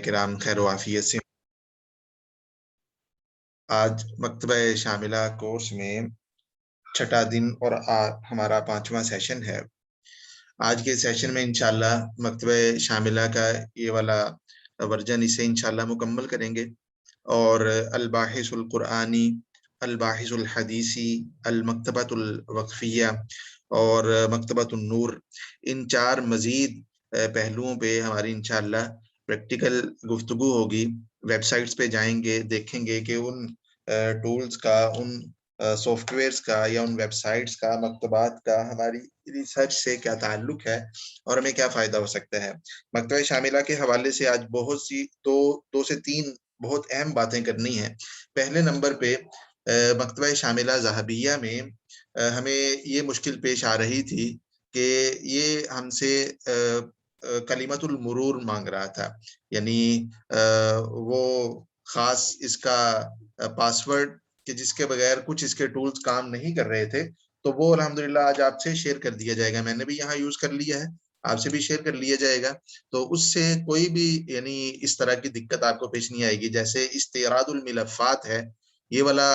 کرام خیر و عافیت سے آج مکتبہ شاملہ کورس میں چھٹا دن اور ہمارا 5واں سیشن ہے۔ آج کے سیشن میں انشاءاللہ مکتبہ شاملہ کا یہ والا ورژن اسے انشاءاللہ مکمل کریں گے، اور الباحث القرآنی، الباحث الحدیثی، المکتبۃ الوقفیہ اور مکتبۃ النور، ان 4 مزید پہلوؤں پہ ہماری انشاءاللہ پریکٹیکل گفتگو ہوگی۔ ویب سائٹس پہ جائیں گے، دیکھیں گے کہ ان ٹولز کا، ان سافٹ ویئرس کا یا ان ویب سائٹس کا، مکتبات کا ہماری ریسرچ سے کیا تعلق ہے اور ہمیں کیا فائدہ ہو سکتا ہے۔ مکتبہ شاملہ کے حوالے سے آج بہت سی دو سے تین بہت اہم باتیں کرنی ہیں۔ پہلے نمبر پہ مکتبہ شاملہ ذہبیہ میں ہمیں یہ مشکل پیش آ رہی تھی کہ یہ ہم سے کلمت المرور مانگ رہا تھا، یعنی وہ خاص اس کا پاسورڈ کہ جس کے بغیر کچھ اس کے ٹولز کام نہیں کر رہے تھے، تو وہ الحمدللہ آج آپ سے شیئر کر دیا جائے گا۔ میں نے بھی یہاں یوز کر لیا ہے، آپ سے بھی شیئر کر لیا جائے گا، تو اس سے کوئی بھی یعنی اس طرح کی دقت آپ کو پیش نہیں آئے گی۔ جیسے استعراض الملفات ہے، یہ والا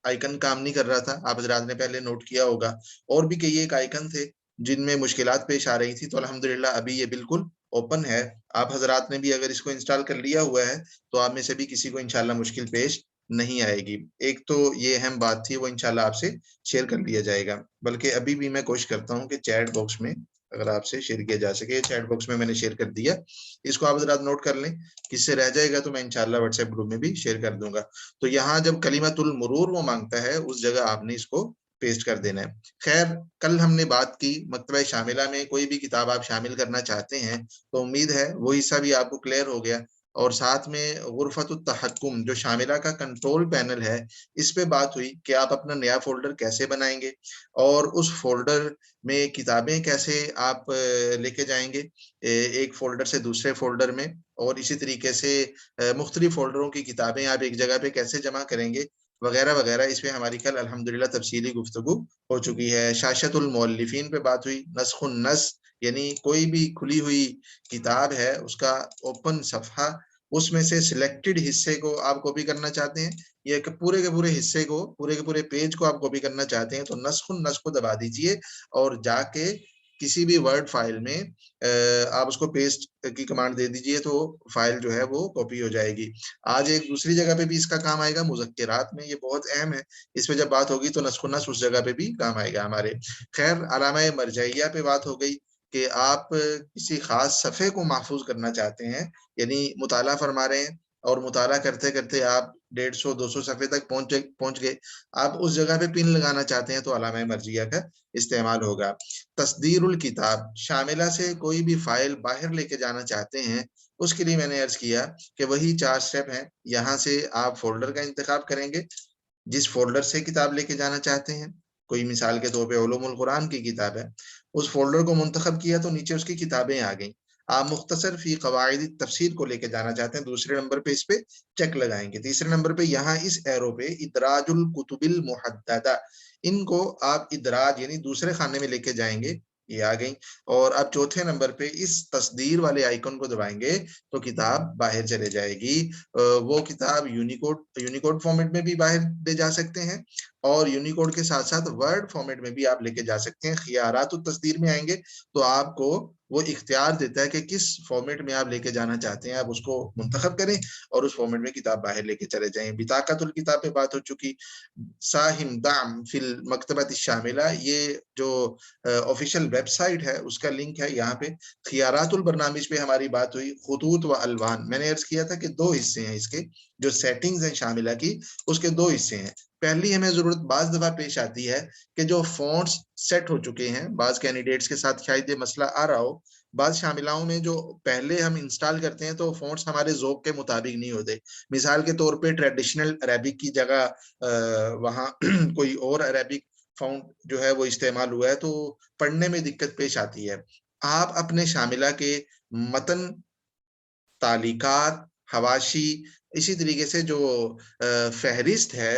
آئیکن کام نہیں کر رہا تھا، آپ حضرات نے پہلے نوٹ کیا ہوگا، اور بھی کئی ایک آئیکن تھے جن میں مشکلات پیش آ رہی تھی، تو الحمدللہ ابھی یہ بالکل اوپن ہے۔ آپ حضرات نے بھی اگر اس کو انسٹال کر لیا ہوا ہے تو آپ میں سے بھی کسی کو انشاءاللہ مشکل پیش نہیں آئے گی۔ ایک تو یہ اہم بات تھی، وہ انشاءاللہ آپ سے شیئر کر لیا جائے گا، بلکہ ابھی بھی میں کوشش کرتا ہوں کہ چیٹ باکس میں اگر آپ سے شیئر کیا جا سکے۔ چیٹ باکس میں نے شیئر کر دیا، اس کو آپ حضرات نوٹ کر لیں، کس سے رہ جائے گا تو میں انشاءاللہ واٹس ایپ گروپ میں بھی شیئر کر دوں گا۔ تو یہاں جب کلمت المرور وہ مانگتا ہے، اس جگہ آپ نے اس کو پیسٹ کر دینا ہے۔ خیر، کل ہم نے بات کی مکتبہ شاملہ میں کوئی بھی کتاب آپ شامل کرنا چاہتے ہیں تو امید ہے وہ حصہ بھی آپ کو کلیئر ہو گیا، اور ساتھ میں غرفۃ التحکم جو شاملہ کا کنٹرول پینل ہے، اس پہ بات ہوئی کہ آپ اپنا نیا فولڈر کیسے بنائیں گے اور اس فولڈر میں کتابیں کیسے آپ لے کے جائیں گے ایک فولڈر سے دوسرے فولڈر میں، اور اسی طریقے سے مختلف فولڈروں کی کتابیں آپ ایک جگہ پہ کیسے جمع کریں گے وغیرہ وغیرہ۔ اس پہ ہماری کل الحمدللہ تفصیلی گفتگو ہو چکی ہے۔ شاشت المؤلفین پہ بات ہوئی، نسخ النص یعنی کوئی بھی کھلی ہوئی کتاب ہے اس کا اوپن صفحہ، اس میں سے سلیکٹڈ حصے کو آپ کاپی کرنا چاہتے ہیں، یا کہ پورے کے پورے حصے کو، پورے کے پورے پیج کو آپ کاپی کرنا چاہتے ہیں، تو نسخ النص کو دبا دیجئے اور جا کے کسی بھی ورڈ فائل میں آپ اس کو پیسٹ کی کمانڈ دے دیجئے، تو فائل جو ہے وہ کاپی ہو جائے گی۔ آج ایک دوسری جگہ پہ بھی اس کا کام آئے گا، مذکرات میں، یہ بہت اہم ہے، اس پہ جب بات ہوگی تو نسخ النص اس جگہ پہ بھی کام آئے گا ہمارے۔ خیر، علامہ مرجعیہ پہ بات ہو گئی کہ آپ کسی خاص صفحے کو محفوظ کرنا چاہتے ہیں، یعنی مطالعہ فرما رہے ہیں اور مطالعہ کرتے کرتے آپ 150-200 صفحے تک پہنچ گئے، آپ اس جگہ پہ پن لگانا چاہتے ہیں تو علامہ مرجعیہ کا استعمال ہوگا۔ تصدیر الکتاب، شاملہ سے کوئی بھی فائل باہر لے کے جانا چاہتے ہیں، اس کے لیے میں نے عرض کیا کہ وہی 4 سٹیپ ہیں۔ یہاں سے آپ فولڈر کا انتخاب کریں گے، جس فولڈر سے کتاب لے کے جانا چاہتے ہیں، کوئی مثال کے طور پہ علوم القرآن کی کتاب ہے، اس فولڈر کو منتخب کیا تو نیچے اس کی کتابیں آ گئیں۔ آپ مختصر فی قواعد تفسیر کو لے کے جانا چاہتے ہیں، دوسرے نمبر پہ اس پہ چیک لگائیں گے۔ تیسرے نمبر پہ یہاں اس ایرو پہ ادراج الکتب المحددہ، ان کو آپ ادراج یعنی دوسرے خانے میں لے کے جائیں گے، یہ آ گئیں۔ اور اب چوتھے نمبر پہ اس تصدیر والے آئیکن کو دبائیں گے تو کتاب باہر چلے جائے گی۔ وہ کتاب یونیکوڈ فارمیٹ میں بھی باہر لے جا سکتے ہیں، اور یونیکوڈ کے ساتھ ساتھ ورڈ فارمیٹ میں بھی آپ لے کے جا سکتے ہیں۔ خیارات التصدیر میں آئیں گے تو آپ کو وہ اختیار دیتا ہے کہ کس فارمیٹ میں آپ لے کے جانا چاہتے ہیں، آپ اس کو منتخب کریں اور اس فارمیٹ میں کتاب باہر لے کے چلے جائیں۔ بطاقت الکتاب پہ بات ہو چکی۔ ساہم دعم فی المکتبۃ الشاملہ، یہ جو آفیشیل ویب سائٹ ہے اس کا لنک ہے یہاں پہ۔ خیارات البرنامج پہ ہماری بات ہوئی۔ خطوط و الوان، میں نے عرض کیا تھا کہ 2 حصے ہیں اس کے، جو سیٹنگز ہیں شاملہ کی اس کے 2 حصے ہیں۔ پہلی ہمیں ضرورت بعض دفعہ پیش آتی ہے کہ جو فونٹس سیٹ ہو چکے ہیں، بعض کینڈیڈیٹس کے ساتھ شاید یہ مسئلہ آ رہا ہو، بعض شاملاؤں میں جو پہلے ہم انسٹال کرتے ہیں تو فونٹس ہمارے ذوق کے مطابق نہیں ہوتے۔ مثال کے طور پہ ٹریڈیشنل عربک کی جگہ وہاں کوئی اور عربک فونٹ جو ہے وہ استعمال ہوا ہے تو پڑھنے میں دقت پیش آتی ہے۔ آپ اپنے شاملہ کے متن، تعلیقات، حواشی، اسی طریقے سے جو فہرست ہے،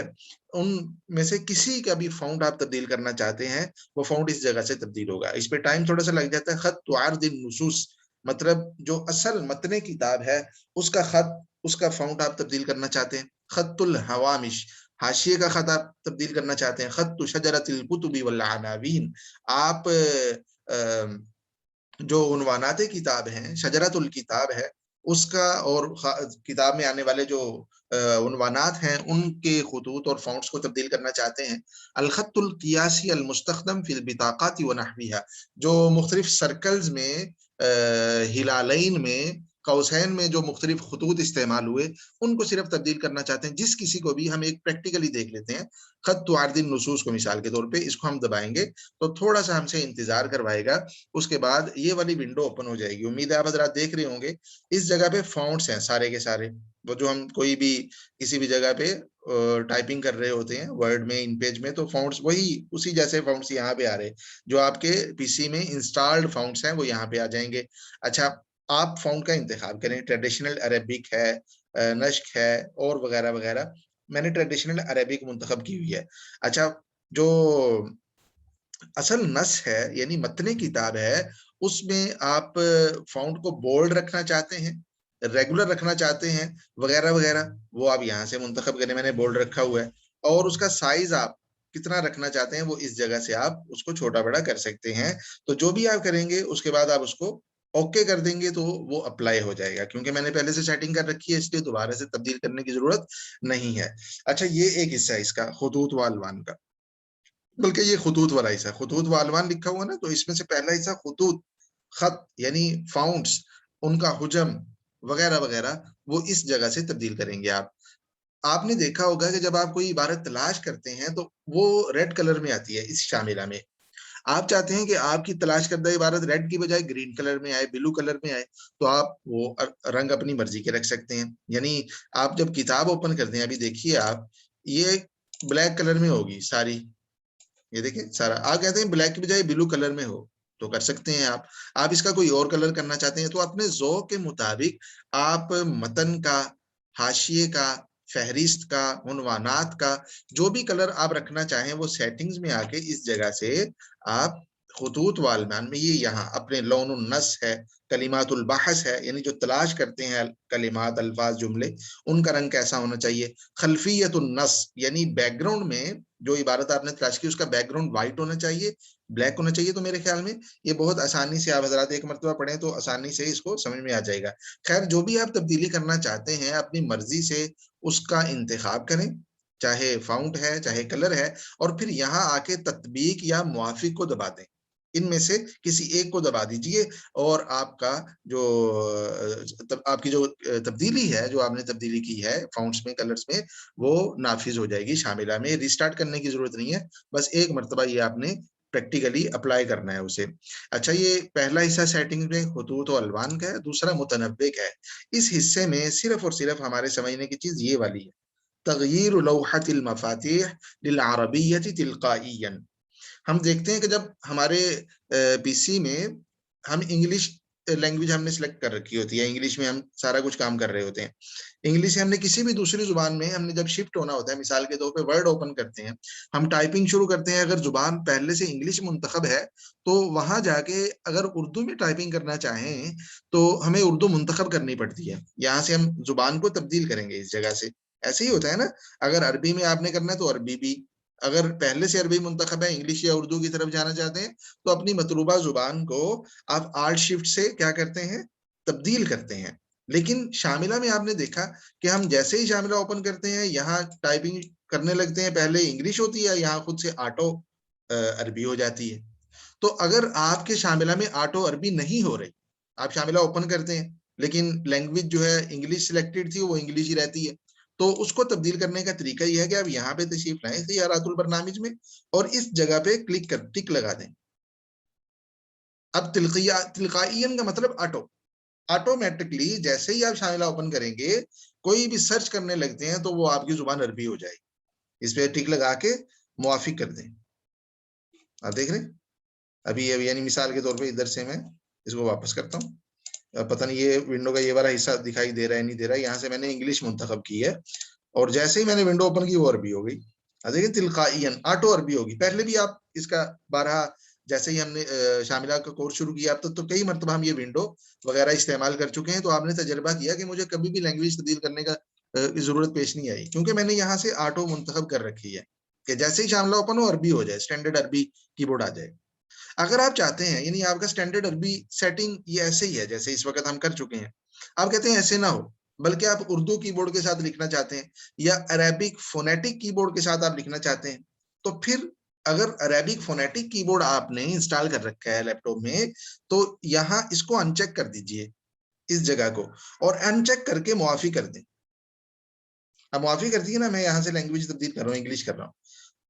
ان میں سے کسی کا بھی فونٹ آپ تبدیل کرنا چاہتے ہیں، وہ فونٹ اس جگہ سے تبدیل ہوگا۔ اس پہ ٹائم تھوڑا سا لگ جاتا ہے۔ خط عرض النصوص، مطلب جو اصل متن کتاب ہے اس کا خط، اس کا فونٹ آپ تبدیل کرنا چاہتے ہیں، خط الحوامش، حاشیے کا خط آپ تبدیل کرنا چاہتے ہیں، خط شجرۃ الکتب والعناوین، آپ جو عنوانات کتاب ہیں، شجرۃ الکتاب ہے اس کا، اور کتاب میں آنے والے جو عنوانات ہیں ان کے خطوط اور فونٹس کو تبدیل کرنا چاہتے ہیں، الخط القیاسی المستخدم فی البطاقات ونحوها، جو مختلف سرکلز میں، ہلالین میں، قوسین میں جو مختلف خطوط استعمال ہوئے ان کو صرف تبدیل کرنا چاہتے ہیں۔ جس کسی کو بھی، ہم ایک پریکٹیکلی دیکھ لیتے ہیں، خط عارض النصوص کو مثال کے طور پہ، اس کو ہم دبائیں گے تو تھوڑا سا ہم سے انتظار کروائے گا، اس کے بعد یہ والی ونڈو اوپن ہو جائے گی۔ امید ہے آپ حضرات دیکھ رہے ہوں گے، اس جگہ پہ فونٹس ہیں سارے کے سارے، وہ جو ہم کوئی بھی کسی بھی جگہ پہ ٹائپنگ کر رہے ہوتے ہیں ورڈ میں، ان پیج میں، تو فونٹس وہی اسی جیسے فونٹس یہاں پہ آ رہے، جو آپ کے پی سی میں انسٹالڈ فونٹس ہیں وہ یہاں پہ آ جائیں گے۔ اچھا، آپ فونٹ کا انتخاب کریں، ٹریڈیشنل عربک ہے، نشک ہے، اور وغیرہ وغیرہ۔ میں نے ٹریڈیشنل عربک منتخب کی ہوئی ہے۔ اچھا، جو اصل نص ہے یعنی متن کتاب ہے، اس میں آپ فونٹ کو بولڈ رکھنا چاہتے ہیں، ریگولر رکھنا چاہتے ہیں، وغیرہ وغیرہ، وہ آپ یہاں سے منتخب کریں، میں نے بولڈ رکھا ہوا ہے، اور اس کا سائز آپ کتنا رکھنا چاہتے ہیں وہ اس جگہ سے آپ اس کو چھوٹا بڑا کر سکتے ہیں۔ تو جو بھی آپ کریں گے اس کے بعد آپ اس کو اوکے کر دیں گے تو وہ اپلائی ہو جائے گا، کیونکہ میں نے پہلے سے سیٹنگ کر رکھی ہے اس لیے دوبارہ سے تبدیل کرنے کی ضرورت نہیں ہے۔ اچھا، یہ ایک حصہ ہے اس کا خطوط و الوان کا، بلکہ یہ خطوط والا حصہ، خطوط و الوان لکھا ہوا نا، تو اس میں سے پہلا حصہ خطوط، خط یعنی فاؤنٹس، ان کا حجم وغیرہ وغیرہ، وہ اس جگہ سے تبدیل کریں گے آپ۔ آپ نے دیکھا ہوگا کہ جب آپ کوئی عبارت تلاش کرتے ہیں تو وہ ریڈ کلر میں آتی ہے اس شاملہ میں۔ آپ چاہتے ہیں کہ آپ کی تلاش کردہ عبارت ریڈ کی بجائے گرین کلر میں آئے، بلو کلر میں آئے، تو آپ وہ رنگ اپنی مرضی کے رکھ سکتے ہیں۔ یعنی آپ جب کتاب اوپن کرتے ہیں، ابھی دیکھیے آپ، یہ بلیک کلر میں ہوگی ساری، یہ دیکھیں سارا، آپ کہتے ہیں بلیک کی بجائے بلو کلر میں ہو تو کر سکتے ہیں آپ اس کا کوئی اور کلر کرنا چاہتے ہیں تو اپنے ذوق کے مطابق آپ متن کا، حاشیے کا، فہرست کا، عنوانات کا جو بھی کلر آپ رکھنا چاہیں وہ سیٹنگز میں آ کے اس جگہ سے آپ خطوط والمان میں، یہ یہاں اپنے لون النص ہے، کلمات البحث ہے، یعنی جو تلاش کرتے ہیں کلمات، الفاظ، جملے، ان کا رنگ کیسا ہونا چاہیے، خلفیت النص یعنی بیک گراؤنڈ میں جو عبارت آپ نے تلاش کی اس کا بیک گراؤنڈ وائٹ ہونا چاہیے، بلیک ہونا چاہیے۔ تو میرے خیال میں یہ بہت آسانی سے آپ حضرات ایک مرتبہ پڑھیں تو آسانی سے اس کو سمجھ میں آ جائے گا۔ خیر، جو بھی آپ تبدیلی کرنا چاہتے ہیں اپنی مرضی سے اس کا انتخاب کریں، چاہے فاؤنٹ ہے چاہے کلر ہے، اور پھر یہاں آ کے تطبیق یا موافق کو دبا دیں، ان میں سے کسی ایک کو دبا دیجئے، اور آپ کا جو آپ کی جو تبدیلی ہے، جو آپ نے تبدیلی کی ہے فاؤنٹس میں، کلرز میں، وہ نافذ ہو جائے گی شاملہ میں۔ ریسٹارٹ کرنے کی ضرورت نہیں ہے، بس ایک مرتبہ یہ آپ نے پریکٹیکلی اپلائی کرنا ہے اسے۔ اچھا، یہ پہلا حصہ سیٹنگ میں خطوط و الوان کا ہے، دوسرا متنبع کا ہے۔ اس حصے میں صرف اور صرف ہمارے سمجھنے کی چیز یہ والی ہے، تغییر لوحة المفاتیح للعربیۃ تلقائیا۔ ہم دیکھتے ہیں کہ جب ہمارے پی سی میں ہم انگلش لینگویج ہم نے سلیکٹ کر رکھی ہوتی ہے، انگلش میں ہم سارا کچھ کام کر رہے ہوتے ہیں، انگلش سے ہم نے کسی بھی دوسری زبان میں ہم نے جب شفٹ ہونا ہوتا ہے، مثال کے طور پہ ورڈ اوپن کرتے ہیں، ہم ٹائپنگ شروع کرتے ہیں، اگر زبان پہلے سے انگلش منتخب ہے تو وہاں جا کے اگر اردو میں ٹائپنگ کرنا چاہیں تو ہمیں اردو منتخب کرنی پڑتی ہے، یہاں سے ہم زبان کو تبدیل کریں گے اس جگہ سے۔ ایسے ہی ہوتا ہے نا، اگر عربی میں آپ نے کرنا ہے تو عربی بھی، اگر پہلے سے عربی منتخب ہے، انگلش یا اردو کی طرف جانا چاہتے ہیں تو اپنی مطلوبہ زبان کو آپ آلٹ شفٹ سے کیا کرتے ہیں، تبدیل کرتے ہیں۔ لیکن شاملہ میں آپ نے دیکھا کہ ہم جیسے ہی شاملہ اوپن کرتے ہیں یہاں ٹائپنگ کرنے لگتے ہیں، پہلے انگلش ہوتی ہے، یہاں خود سے آٹو عربی ہو جاتی ہے۔ تو اگر آپ کے شاملہ میں آٹو عربی نہیں ہو رہی، آپ شاملہ اوپن کرتے ہیں لیکن لینگویج جو ہے انگلش سلیکٹڈ تھی وہ انگلش ہی رہتی ہے، تو اس کو تبدیل کرنے کا طریقہ یہ ہے کہ آپ یہاں پہ تشریف لائیں اختیارات البرنامج میں، اور اس جگہ پہ کلک کر ٹک لگا دیں۔ اب تلقائیاً کا مطلب آٹومیٹکلی جیسے ہی آپ شاملہ اوپن کریں گے، کوئی بھی سرچ کرنے لگتے ہیں تو وہ آپ کی زبان عربی ہو جائے گی، اس پہ ٹک لگا کے موافق کر دیں۔ آپ دیکھ رہے ہیں ابھی یعنی مثال کے طور پہ ادھر سے میں اس کو واپس کرتا ہوں، پتہ نہیں یہ ونڈو کا یہ والا حصہ دکھائی دے رہا ہے نہیں دے رہا ہے، یہاں سے میں نے انگلش منتخب کی ہے اور جیسے ہی میں نے ونڈو اوپن کی وہ عربی ہو گئی۔ دیکھیں تلقائیاً آٹو عربی ہوگی، پہلے بھی آپ اس کا بارہا جیسے ہی ہم نے شاملہ کا کورس شروع کیا اب تک تو کئی مرتبہ ہم یہ ونڈو وغیرہ استعمال کر چکے ہیں، تو آپ نے تجربہ کیا کہ مجھے کبھی بھی لینگویج تبدیل کرنے کا ضرورت پیش نہیں آئی، کیونکہ میں نے یہاں سے آٹو منتخب کر رکھی ہے کہ جیسے ہی شاملہ اوپن ہو عربی ہو جائے، اسٹینڈرڈ عربی کی بورڈ آ جائے۔ اگر آپ چاہتے ہیں یعنی آپ کا اسٹینڈرڈ عربی سیٹنگ یہ ایسے ہی ہے جیسے اس وقت ہم کر چکے ہیں، آپ کہتے ہیں ایسے نہ ہو بلکہ آپ اردو کی بورڈ کے ساتھ لکھنا چاہتے ہیں یا عربک فونیٹک کی بورڈ کے ساتھ آپ لکھنا چاہتے ہیں، تو پھر اگر عربک فونیٹک کی بورڈ آپ نے انسٹال کر رکھا ہے لیپ ٹاپ میں، تو یہاں اس کو ان چیک کر دیجئے، اس جگہ کو، اور ان چیک کر کے معافی کر دیں۔ اب معافی کر دیے نا، میں یہاں سے لینگویج تبدیل کر رہا ہوں، انگلش کر رہا ہوں۔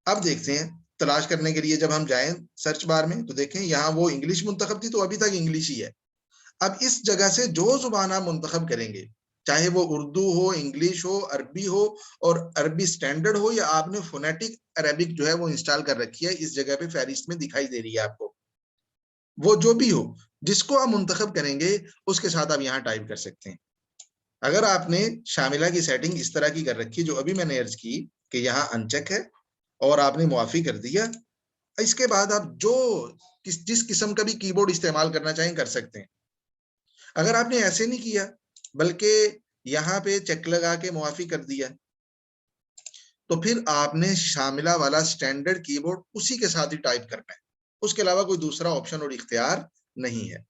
اب دیکھتے ہیں تلاش کرنے کے لیے جب ہم جائیں سرچ بار میں تو دیکھیں یہاں وہ انگلش منتخب تھی تو ابھی تک انگلش ہی ہے۔ اب اس جگہ سے جو زبان آپ منتخب کریں گے، چاہے وہ اردو ہو، انگلش ہو، عربی ہو، اور عربی سٹینڈرڈ ہو، یا آپ نے فونیٹک عربک جو ہے وہ انسٹال کر رکھی ہے، اس جگہ پہ فہرست میں دکھائی دے رہی ہے آپ کو، وہ جو بھی ہو جس کو آپ منتخب کریں گے اس کے ساتھ آپ یہاں ٹائپ کر سکتے ہیں۔ اگر آپ نے شاملہ کی سیٹنگ اس طرح کی کر رکھی جو ابھی میں نے عرض کی کہ یہاں ان چیک ہے اور آپ نے معافی کر دیا، اس کے بعد آپ جس قسم کا بھی کی بورڈ استعمال کرنا چاہیں کر سکتے ہیں۔ اگر آپ نے ایسے نہیں کیا بلکہ یہاں پہ چیک لگا کے معافی کر دیا، تو پھر آپ نے شاملہ والا سٹینڈرڈ کی بورڈ اسی کے ساتھ ہی ٹائپ کرنا ہے، اس کے علاوہ کوئی دوسرا آپشن اور اختیار نہیں ہے۔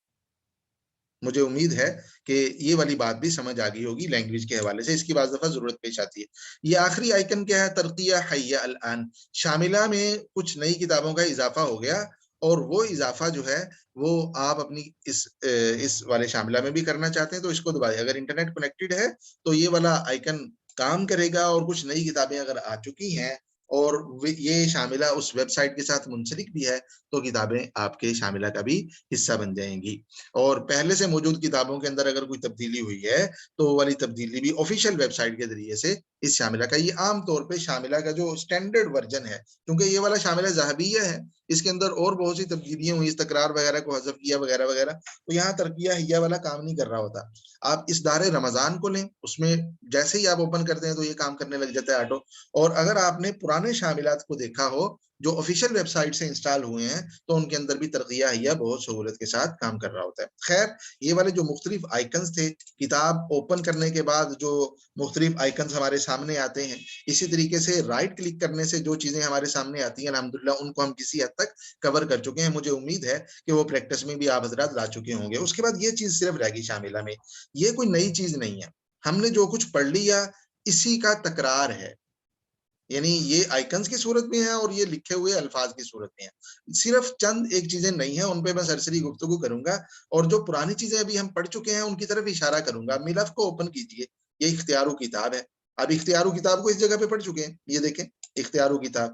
مجھے امید ہے کہ یہ والی بات بھی سمجھ آ گئی ہوگی لینگویج کے حوالے سے، اس کی بعض دفعہ ضرورت پیش آتی ہے۔ یہ آخری آئیکن کیا ہے؟ ترقیہ حیہ الان۔ شاملہ میں کچھ نئی کتابوں کا اضافہ ہو گیا، اور وہ اضافہ جو ہے وہ آپ اپنی اس والے شاملہ میں بھی کرنا چاہتے ہیں تو اس کو دبائیں۔ اگر انٹرنیٹ کنیکٹڈ ہے تو یہ والا آئیکن کام کرے گا، اور کچھ نئی کتابیں اگر آ چکی ہیں اور یہ شاملہ اس ویب سائٹ کے ساتھ منسلک بھی ہے تو کتابیں آپ کے شاملہ کا بھی حصہ بن جائیں گی۔ اور پہلے سے موجود کتابوں کے اندر اگر کوئی تبدیلی ہوئی ہے تو وہ والی تبدیلی بھی آفیشیل ویب سائٹ کے ذریعے سے اس شاملہ کا، یہ عام طور پہ شاملہ کا جو سٹینڈرڈ ورژن ہے، کیونکہ یہ والا شاملہ ذہبیہ ہے، اس کے اندر اور بہت سی تبدیلیاں ہوئی، تکرار وغیرہ کو حذف کیا وغیرہ وغیرہ، تو یہاں ترقیہ حیہ والا کام نہیں کر رہا ہوتا۔ آپ اس دار رمضان کو لیں، اس میں جیسے ہی آپ اوپن کرتے ہیں تو یہ کام کرنے لگ جاتا ہے آٹو۔ اور اگر آپ نے پرانے شاملات کو دیکھا ہو جو آفیشیل ویب سائٹ سے انسٹال ہوئے ہیں تو ان کے اندر بھی ترقیہ حیہ بہت سہولت کے ساتھ کام کر رہا ہوتا ہے۔ خیر، یہ والے جو مختلف آئیکنز تھے، کتاب اوپن کرنے کے بعد جو مختلف آئیکنز ہمارے سامنے آتے ہیں، اسی طریقے سے رائٹ کلک کرنے سے جو چیزیں ہمارے سامنے آتی ہیں الحمدللہ ان کو ہم کسی حد تک کور کر چکے ہیں۔ مجھے امید ہے کہ وہ پریکٹس میں بھی آپ حضرات لا چکے ہوں گے۔ اس کے بعد یہ چیز صرف رہ گئی شاملہ میں، یہ کوئی نئی چیز نہیں ہے، ہم نے جو کچھ پڑھ لیا اسی کا تکرار ہے، یعنی یہ آئیکنز کی صورت میں ہے اور یہ لکھے ہوئے الفاظ کی صورت میں ہے۔ صرف چند ایک چیزیں نہیں ہیں، ان پہ میں سرسری گفتگو کروں گا، اور جو پرانی چیزیں ابھی ہم پڑھ چکے ہیں ان کی طرف اشارہ کروں گا۔ ملف کو اوپن کیجئے، یہ اختیارو کتاب ہے، اب اختیارو کتاب کو اس جگہ پہ پڑھ چکے ہیں، یہ دیکھیں اختیارو کتاب،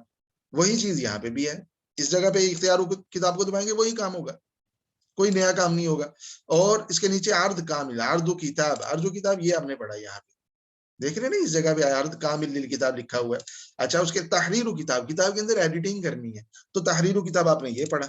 وہی چیز یہاں پہ بھی ہے، اس جگہ پہ اختیارو کتاب کو دبائیں گے وہی کام ہوگا، کوئی نیا کام نہیں ہوگا۔ اور اس کے نیچے عرض کامل، عرض و کتاب، عرض و کتاب یہ آپ نے پڑھا یہاں پہ، دیکھ رہے ہیں نا اس جگہ پہ عرض کامل للکتاب لکھا ہوا ہے۔ اچھا، اس کے تحریر و کتاب، کتاب کے اندر ایڈیٹنگ کرنی ہے تو تحریر و کتاب آپ نے یہ پڑھا،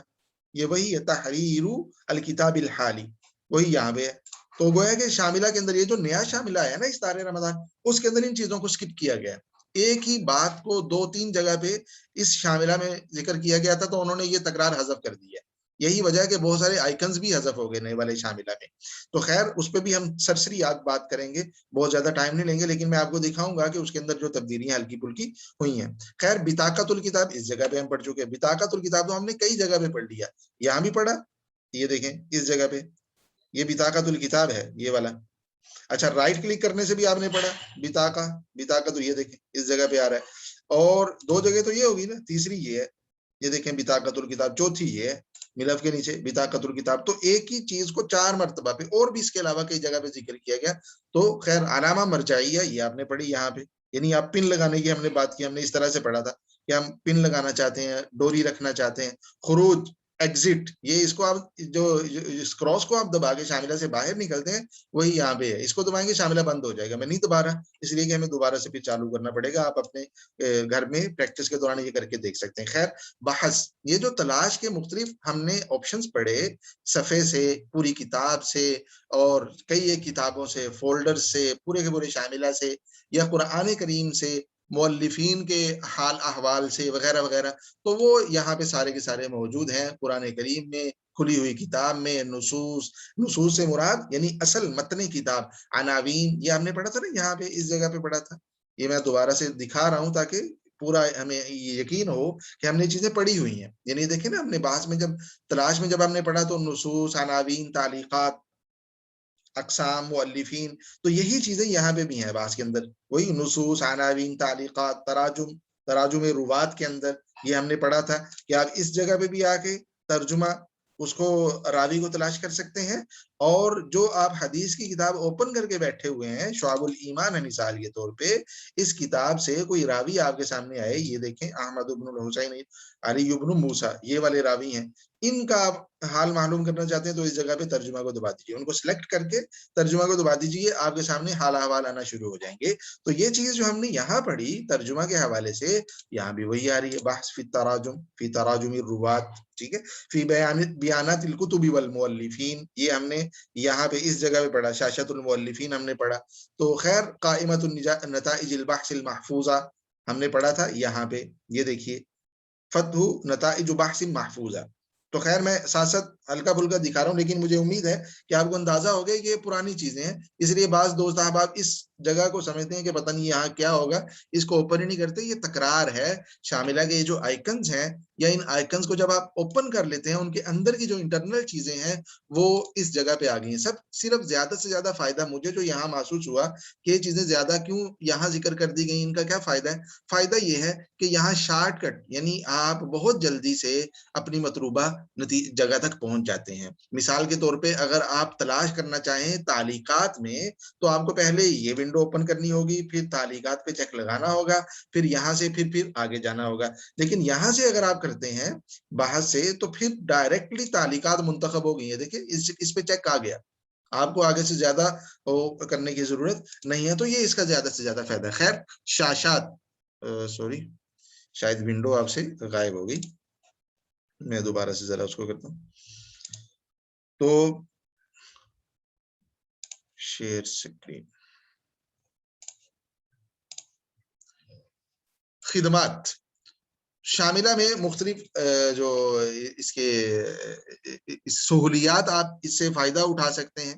یہ وہی ہے تحریر الکتاب الحالی، وہی یہاں پہ ہے۔ تو گویا کہ شاملہ کے اندر یہ جو نیا شاملہ ہے نا اس دار رمضان، اس کے اندر ان چیزوں کو سکپ کیا گیا ہے، ایک ہی بات کو دو تین جگہ پہ اس شاملہ میں ذکر کیا گیا تھا تو انہوں نے یہ تکرار حذف کر دی ہے، یہی وجہ ہے کہ بہت سارے آئیکنز بھی حذف ہو گئے نئے والے شاملہ میں۔ تو خیر اس پہ بھی ہم سرسری بات کریں گے، بہت زیادہ ٹائم نہیں لیں گے، لیکن میں آپ کو دکھاؤں گا کہ اس کے اندر جو تبدیلیاں ہلکی پھلکی ہوئی ہیں۔ خیر، بطاقت الکتاب اس جگہ پہ ہم پڑھ چکے ہیں، بطاقت الکتاب تو ہم نے کئی جگہ پہ پڑھ لیا، یہاں بھی پڑھا، یہ دیکھیں اس جگہ پہ یہ بطاقت الکتاب ہے یہ والا۔ اچھا، رائٹ کلک کرنے سے بھی آپ نے پڑھا بطاقت، تو یہ دیکھیں اس جگہ پہ آ رہا ہے، اور دو جگہ تو یہ ہوگی نا، تیسری یہ ہے، یہ دیکھیں بطاقت الکتاب، چوتھی یہ ہے ملف کے نیچے بطاقت الکتاب، تو ایک ہی چیز کو 4 مرتبہ پہ اور بھی اس کے علاوہ کئی جگہ پہ ذکر کیا گیا۔ تو خیر، علامہ مرجعیہ یہ آپ نے پڑھی یہاں پہ، یعنی آپ پن لگانے کی ہم نے بات کی، ہم نے اس طرح سے پڑھا تھا کہ ہم پن لگانا چاہتے ہیں، ڈوری رکھنا چاہتے ہیں، خروج ایگزٹ، یہ اس کو آپ جو اس کراس کو آپ دبا کے شاملہ سے باہر نکلتے ہیں وہی یہاں پہ ہے، اس کو دبائیں گے شاملہ بند ہو جائے گا، میں نہیں دبا رہا اس لیے کہ ہمیں دوبارہ سے پھر چالو کرنا پڑے گا، آپ اپنے گھر میں پریکٹس کے دوران یہ کر کے دیکھ سکتے ہیں۔ خیر، بحث، یہ جو تلاش کے مختلف ہم نے آپشنز پڑھے، صفحے سے، پوری کتاب سے، اور کئی ایک کتابوں سے، فولڈر سے، پورے کے پورے شاملہ سے، یا قرآن کریم سے، مؤلفین کے حال احوال سے وغیرہ وغیرہ، تو وہ یہاں پہ سارے کے سارے موجود ہیں قرآن کریم میں، کھلی ہوئی کتاب میں، نصوص سے مراد یعنی اصل متن کتاب، عناوین یہ ہم نے پڑھا تھا نا، یہاں پہ اس جگہ پہ پڑھا تھا، یہ میں دوبارہ سے دکھا رہا ہوں تاکہ پورا ہمیں یہ یقین ہو کہ ہم نے چیزیں پڑھی ہوئی ہیں. یعنی دیکھیں نا، ہم نے بحث میں جب تلاش میں جب ہم نے پڑھا تو نصوص، عناوین، تعلیقات، اقسام، مؤلفین، تو یہی چیزیں یہاں پہ بھی ہیں بحث کے اندر، وہی نصوص، عناوین، تعلیقات، تراجم روات کے اندر یہ ہم نے پڑھا تھا کہ آپ اس جگہ پہ بھی آ کے ترجمہ اس کو راوی کو تلاش کر سکتے ہیں. اور جو آپ حدیث کی کتاب اوپن کر کے بیٹھے ہوئے ہیں، شعب الایمان ہے مثال کے طور پہ، اس کتاب سے کوئی راوی آپ کے سامنے آئے، یہ دیکھیں احمد بن الحسین علی بن موسیٰ، یہ والے راوی ہیں، ان کا آپ حال معلوم کرنا چاہتے ہیں تو اس جگہ پہ ترجمہ کو دبا دیجیے، ان کو سلیکٹ کر کے ترجمہ کو دبا دیجیے، آپ کے سامنے حال احوال آنا شروع ہو جائیں گے. تو یہ چیز جو ہم نے یہاں پڑھی ترجمہ کے حوالے سے، یہاں بھی وہی آ رہی ہے، بحث فی تراجم الروات، ٹھیک ہے، فی بیانات الکتب والمؤلفین، یہ ہم نے یہاں پہ اس جگہ پہ پڑھا، شاشۃ المؤلفین ہم نے پڑھا. تو خیر قائمۃ نتائج البحث المحفوظہ ہم نے پڑھا تھا یہاں پہ، یہ دیکھیے فتح نتائج بحث محفوظہ. تو خیر میں ساتھ ساتھ ہلکا پھلکا دکھا رہا ہوں، لیکن مجھے امید ہے کہ آپ کو اندازہ ہو گیا کہ یہ پرانی چیزیں ہیں، اس لیے بعض دوست احباب اس جگہ کو سمجھتے ہیں کہ پتہ نہیں یہاں کیا ہوگا، اس کو اوپن ہی نہیں کرتے. یہ تکرار ہے شاملہ کے، یہ جو آئیکنز ہیں یا ان آئیکنز کو جب آپ اوپن کر لیتے ہیں، ان کے اندر کی جو انٹرنل چیزیں ہیں وہ اس جگہ پہ آ گئی ہیں. صرف زیادہ سے زیادہ فائدہ مجھے جو یہاں محسوس ہوا کہ یہ چیزیں زیادہ کیوں یہاں ذکر کر دی گئی، ان کا کیا فائدہ ہے؟ فائدہ یہ ہے کہ یہاں شارٹ کٹ، یعنی آپ بہت جلدی سے اپنی مطلوبہ جگہ تک پہنچ جاتے ہیں. مثال کے طور پہ اگر آپ تلاش کرنا چاہیں تعلیقات میں، تو آپ کو پہلے یہ ونڈو اوپن کرنی ہوگی، پھر تعلیقات پہ چیک لگانا ہوگا، پھر یہاں سے پھر آگے جانا ہوگا. لیکن یہاں سے اگر آپ کرتے ہیں باہر سے تو پھر ڈائریکٹلی تعلیقات منتخب ہو گئی ہیں. دیکھیں اس پہ چیک آ گیا، آپ کو آگے سے زیادہ کرنے کی ضرورت نہیں ہے. تو یہ اس کا زیادہ سے زیادہ فائدہ ہے. خیر شاشات، سوری شاید ونڈو آپ سے غائب ہو گئی، میں دوبارہ سے ذرا اس کو کرتا ہوں. تو شیئر سکرین، خدمات شاملہ میں مختلف جو اس کے سہولیات، آپ اس سے فائدہ اٹھا سکتے ہیں.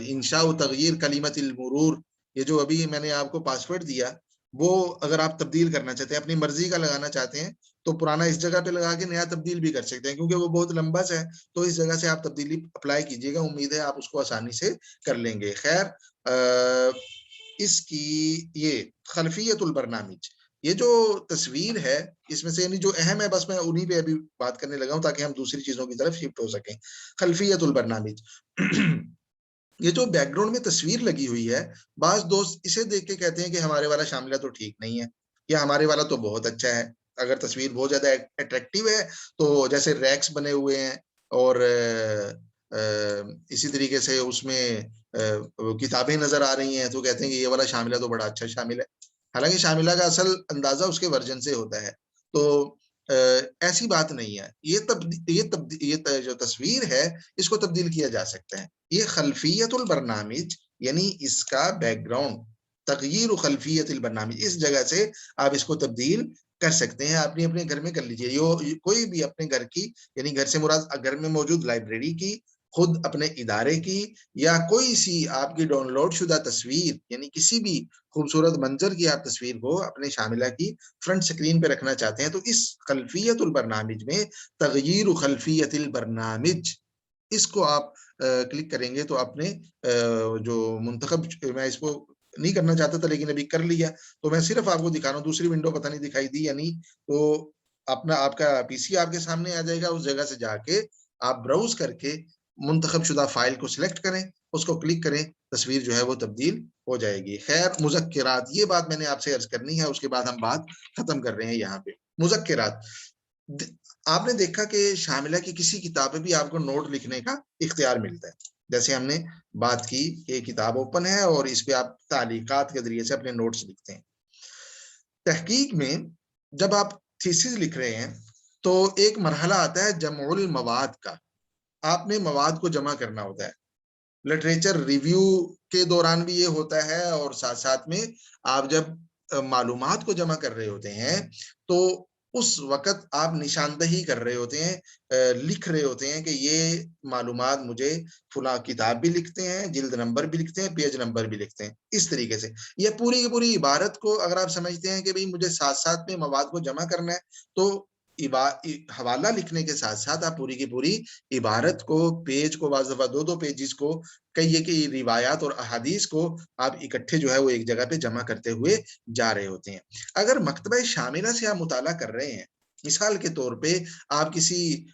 انشاء و تغییر کلمت المرور، یہ جو ابھی میں نے آپ کو پاسورڈ دیا، وہ اگر آپ تبدیل کرنا چاہتے ہیں، اپنی مرضی کا لگانا چاہتے ہیں، تو پرانا اس جگہ پہ لگا کے نیا تبدیل بھی کر سکتے ہیں، کیونکہ وہ بہت لمبا ہے. تو اس جگہ سے آپ تبدیلی اپلائی کیجیے گا، امید ہے آپ اس کو آسانی سے کر لیں گے. خیر اس کی یہ خلفیت البرنامج، یہ جو تصویر ہے اس میں سے یعنی جو اہم ہے، بس میں انہی پہ ابھی بات کرنے لگا ہوں تاکہ ہم دوسری چیزوں کی طرف شفٹ ہو سکیں. خلفیت البرنامج یہ جو بیک گراؤنڈ میں تصویر لگی ہوئی ہے، بعض دوست اسے دیکھ کے کہتے ہیں کہ ہمارے والا شاملہ تو ٹھیک نہیں ہے، یا ہمارے والا تو بہت اچھا ہے. اگر تصویر بہت زیادہ اٹریکٹیو ہے تو جیسے ریکس بنے ہوئے ہیں اور اسی طریقے سے اس میں کتابیں نظر آ رہی ہیں، تو کہتے ہیں کہ یہ والا شاملہ تو بڑا اچھا شامل ہے. حالانکہ شاملہ کا اصل اندازہ اس کے ورژن سے ہوتا ہے. تو ایسی بات نہیں ہے، یہ جو تصویر ہے اس کو تبدیل کیا جا سکتا ہے. یہ خلفیت البرنامج یعنی اس کا بیک گراؤنڈ، تغییر خلفیت البرنامج، اس جگہ سے آپ اس کو تبدیل کر سکتے ہیں. آپ اپنے گھر میں کر لیجئے، کوئی بھی اپنے گھر کی، یعنی گھر سے مراد گھر میں موجود لائبریری کی، خود اپنے ادارے کی، یا کوئی سی آپ کی ڈاؤن لوڈ شدہ تصویر، یعنی کسی بھی خوبصورت منظر کی آپ تصویر کو اپنے شاملہ کی فرنٹ سکرین پہ رکھنا چاہتے ہیں، تو اس خلفیت البرنامج میں تغییر خلفیت البرنامج، اس کو آپ کلک کریں گے تو اپنے جو منتخب، میں اس کو نہیں کرنا چاہتا تھا لیکن ابھی کر لیا، تو میں صرف آپ کو دکھا رہا ہوں. دوسری ونڈو پتہ نہیں دکھائی دی یا نہیں، تو اپنا آپ کا پی سی آپ کے سامنے آ جائے گا. اس جگہ سے جا کے آپ براؤز کر کے منتخب شدہ فائل کو سلیکٹ کریں، اس کو کلک کریں، تصویر جو ہے وہ تبدیل ہو جائے گی. خیر مذکرات، یہ بات میں نے آپ سے عرض کرنی ہے، اس کے بعد ہم بات ختم کر رہے ہیں. یہاں پہ مذکرات، آپ نے دیکھا کہ شاملہ کی کسی کتاب میں بھی آپ کو نوٹ لکھنے کا اختیار ملتا ہے. جیسے ہم نے بات کی کہ کتاب اوپن ہے اور اس پہ آپ تعلیقات کے ذریعے سے اپنے نوٹس لکھتے ہیں. تحقیق میں جب آپ تھیسس لکھ رہے ہیں تو ایک مرحلہ آتا ہے جمع المواد کا، آپ نے مواد کو جمع کرنا ہوتا ہے. لٹریچر ریویو کے دوران بھی یہ ہوتا ہے، اور ساتھ ساتھ میں آپ جب معلومات کو جمع کر رہے ہوتے ہیں تو اس وقت آپ نشاندہی کر رہے ہوتے ہیں، لکھ رہے ہوتے ہیں کہ یہ معلومات مجھے فلاں کتاب بھی لکھتے ہیں، جلد نمبر بھی لکھتے ہیں، پیج نمبر بھی لکھتے ہیں. اس طریقے سے یہ پوری کی پوری عبارت کو اگر آپ سمجھتے ہیں کہ بھئی مجھے ساتھ ساتھ میں مواد کو جمع کرنا ہے، تو حوالہ لکھنے کے ساتھ ساتھ آپ پوری کی پوری عبارت کو، پیج کو، بعض دفعہ دو پیجز کو، کئی کہ روایات اور احادیث کو آپ اکٹھے جو ہے وہ ایک جگہ پہ جمع کرتے ہوئے جا رہے ہوتے ہیں. اگر مکتبہ شاملہ سے آپ مطالعہ کر رہے ہیں، مثال کے طور پہ آپ کسی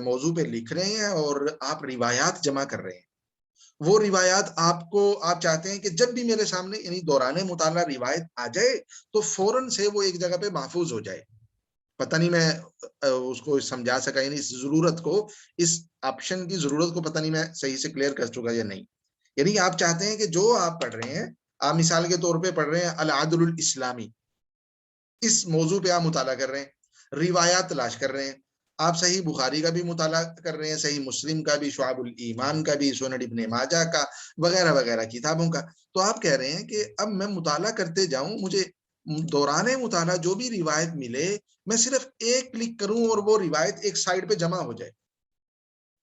موضوع پہ لکھ رہے ہیں اور آپ روایات جمع کر رہے ہیں، وہ روایات آپ چاہتے ہیں کہ جب بھی میرے سامنے یعنی دوران مطالعہ روایت آ جائے تو فوراً سے وہ ایک جگہ پہ محفوظ ہو جائے. پتہ نہیں میں اس کو سمجھا سکا، یعنی اس ضرورت کو، اس آپشن کی ضرورت کو پتہ نہیں میں صحیح سے کلیئر کر چکا یا نہیں. یعنی آپ چاہتے ہیں کہ جو آپ پڑھ رہے ہیں، آپ مثال کے طور پہ پڑھ رہے ہیں العدل الاسلامی، اس موضوع پہ آپ مطالعہ کر رہے ہیں، روایات تلاش کر رہے ہیں، آپ صحیح بخاری کا بھی مطالعہ کر رہے ہیں، صحیح مسلم کا بھی، شعب الایمان کا بھی، سنن ابن ماجہ کا، وغیرہ وغیرہ کتابوں کا. تو آپ کہہ رہے ہیں کہ اب میں مطالعہ کرتے جاؤں، مجھے دوران مطالعہ جو بھی روایت ملے میں صرف ایک کلک کروں اور وہ روایت ایک سائڈ پہ جمع ہو جائے،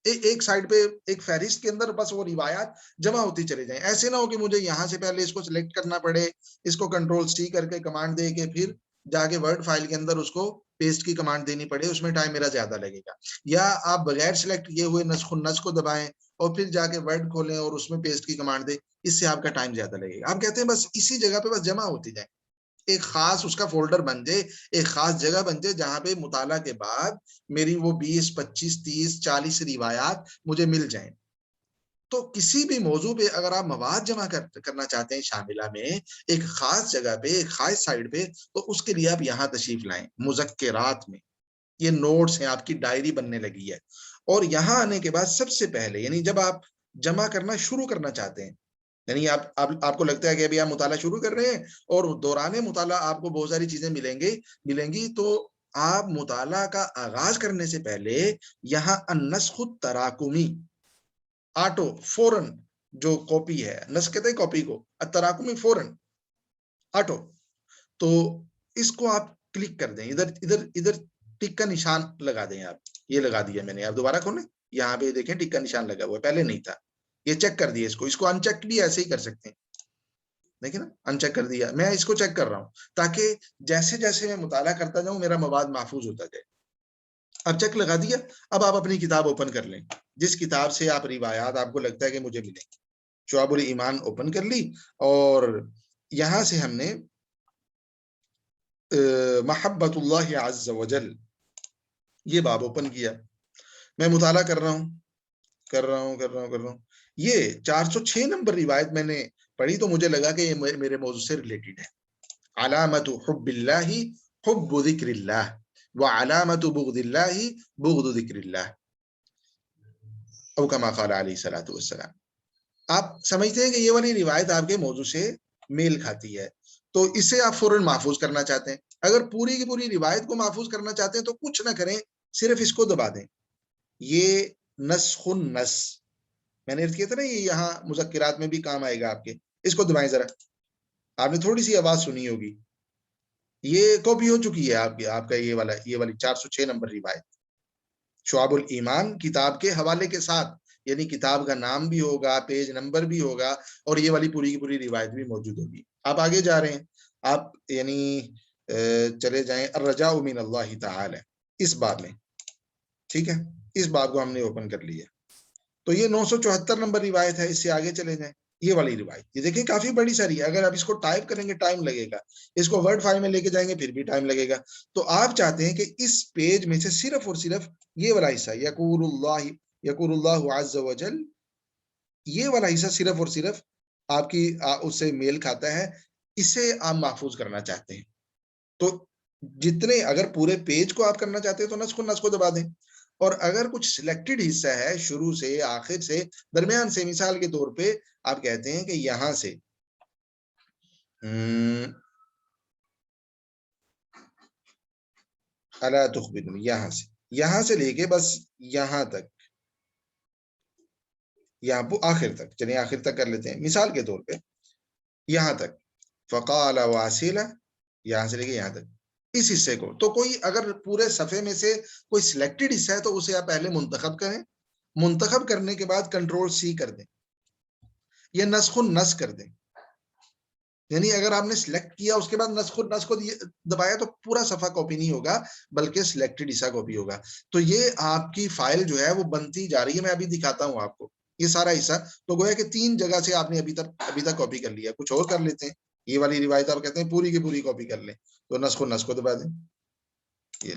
ایک سائڈ پہ ایک فہرست کے اندر بس وہ روایات جمع ہوتی چلے جائیں. ایسے نہ ہو کہ مجھے یہاں سے پہلے اس کو سلیکٹ کرنا پڑے، اس کو کنٹرول سی کر کے کمانڈ دے کے پھر جا کے ورڈ فائل کے اندر اس کو پیسٹ کی کمانڈ دینی پڑے، اس میں ٹائم میرا زیادہ لگے گا. یا آپ بغیر سلیکٹ کیے ہوئے نسخ النسخ کو دبائیں اور پھر جا کے ورڈ کھولیں اور اس میں پیسٹ کی کمانڈ دیں، اس سے آپ کا ٹائم زیادہ لگے گا. آپ کہتے ہیں بس اسی جگہ پہ بس جمع ہوتی جائیں، ایک خاص اس کا فولڈر بن جائے، ایک خاص جگہ بن جائے جہاں پہ مطالعہ کے بعد میری وہ 20 25 30 40 روایات مجھے مل جائیں. تو کسی بھی موضوع پہ اگر آپ مواد جمع کرنا چاہتے ہیں شاملہ میں، ایک خاص جگہ پہ، ایک خاص سائٹ پہ، تو اس کے لیے آپ یہاں تشریف لائیں، مذکرات میں. یہ نوٹس ہیں، آپ کی ڈائری بننے لگی ہے. اور یہاں آنے کے بعد سب سے پہلے یعنی جب آپ جمع کرنا شروع کرنا چاہتے ہیں، یعنی آپ کو لگتا ہے کہ ابھی آپ مطالعہ شروع کر رہے ہیں اور دوران مطالعہ آپ کو بہت ساری چیزیں ملیں گی، تو آپ مطالعہ کا آغاز کرنے سے پہلے یہاں النسخ التراکمی، آٹو فوراً جو کاپی ہے، نسخ کہتے ہیں کاپی کو، التراکمی فوراً آٹو، تو اس کو آپ کلک کر دیں، ادھر ٹک کا نشان لگا دیں. آپ یہ لگا دیا میں نے، آپ دوبارہ کھولیں، یہاں پہ دیکھیں ٹک کا نشان لگا ہوا ہے، پہلے نہیں تھا، یہ چیک کر دیا. اس کو ان چیک بھی ایسے ہی کر سکتے ہیں، دیکھیں نا، ان چیک کر دیا. میں اس کو چیک کر رہا ہوں تاکہ جیسے جیسے میں مطالعہ کرتا جاؤں میرا مواد محفوظ ہوتا جائے. اب چیک لگا دیا. اب آپ اپنی کتاب اوپن کر لیں، جس کتاب سے آپ روایات آپ کو لگتا ہے کہ مجھے ملیں گی. شعب الایمان اوپن کر لی اور یہاں سے ہم نے محبت اللہ عز وجل یہ باب اوپن کیا. میں مطالعہ کر رہا ہوں. یہ 406 نمبر روایت میں نے پڑھی تو مجھے لگا کہ یہ میرے موضوع سے ریلیٹڈ ہے. علامت حب اللہ حب ذکر اللہ وعلامت بغض اللہ بغض ذکر اللہ، او کما قال علیہ الصلوۃ والسلام. آپ سمجھتے ہیں کہ یہ والی روایت آپ کے موضوع سے میل کھاتی ہے، تو اسے آپ فوراً محفوظ کرنا چاہتے ہیں. اگر پوری کی پوری روایت کو محفوظ کرنا چاہتے ہیں تو کچھ نہ کریں، صرف اس کو دبا دیں. یہ نسخ النس میں نے عرض کیا تھا نا، یہ یہاں مذکرات میں بھی کام آئے گا آپ کے. اس کو دبائیں ذرا، آپ نے تھوڑی سی آواز سنی ہوگی. یہ کاپی ہو چکی ہے آپ کا یہ والی 406 نمبر روایت، شعب الایمان کتاب کے حوالے کے ساتھ، یعنی کتاب کا نام بھی ہوگا، پیج نمبر بھی ہوگا، اور یہ والی پوری کی پوری روایت بھی موجود ہوگی. آپ آگے جا رہے ہیں، آپ یعنی چلے جائیں الرجاء من اللہ تعالی، اس باب میں، ٹھیک ہے، اس باب کو ہم نے اوپن کر لیا. تو یہ 974 نمبر روایت ہے. اس سے آگے چلے جائیں، یہ والی روایت، یہ دیکھیں کافی بڑی ساری ہے. اگر آپ اس کو ٹائپ کریں گے ٹائم لگے گا، اس کو ورڈ فائل میں لے کے جائیں گے پھر بھی ٹائم لگے گا. تو آپ چاہتے ہیں کہ اس پیج میں سے صرف اور صرف یہ والا حصہ، یقول اللہ عز وجل، یہ والا حصہ صرف اور صرف آپ کی اس سے میل کھاتا ہے، اسے آپ محفوظ کرنا چاہتے ہیں. تو جتنے، اگر پورے پیج کو آپ کرنا چاہتے ہیں تو نسخ کو دبا دیں، اور اگر کچھ سلیکٹڈ حصہ ہے شروع سے آخر سے درمیان سے، مثال کے طور پہ آپ کہتے ہیں کہ یہاں سے الا تخبرنی، یہاں سے لے کے بس یہاں تک، یہاں آخر تک، چلیے آخر تک کر لیتے ہیں. مثال کے طور پہ یہاں تک، فقال واصلہ یہاں سے لے کے یہاں تک اس حصے کو. تو کوئی اگر پورے صفحے میں سے کوئی سلیکٹڈ حصہ ہے تو اسے آپ پہلے منتخب کریں, منتخب کرنے کے بعد کنٹرول سی کر دیں, یہ نسخ النسخ کر دیں. یعنی اگر آپ نے سلیکٹ کیا اس کے بعد نسخ النسخ کو دبایا تو پورا صفحہ کاپی نہیں ہوگا بلکہ سلیکٹڈ حصہ کاپی ہوگا. تو یہ آپ کی فائل جو ہے وہ بنتی جا رہی ہے. میں ابھی دکھاتا ہوں آپ کو یہ سارا حصہ. تو گویا کہ 3 جگہ سے آپ نے ابھی تک کاپی کر لیا. کچھ اور کر لیتے ہیں, یہ والی روایت آپ کہتے ہیں پوری کی پوری کاپی کر لیں, تو نسخ النسخ کو دبا دیں. یہ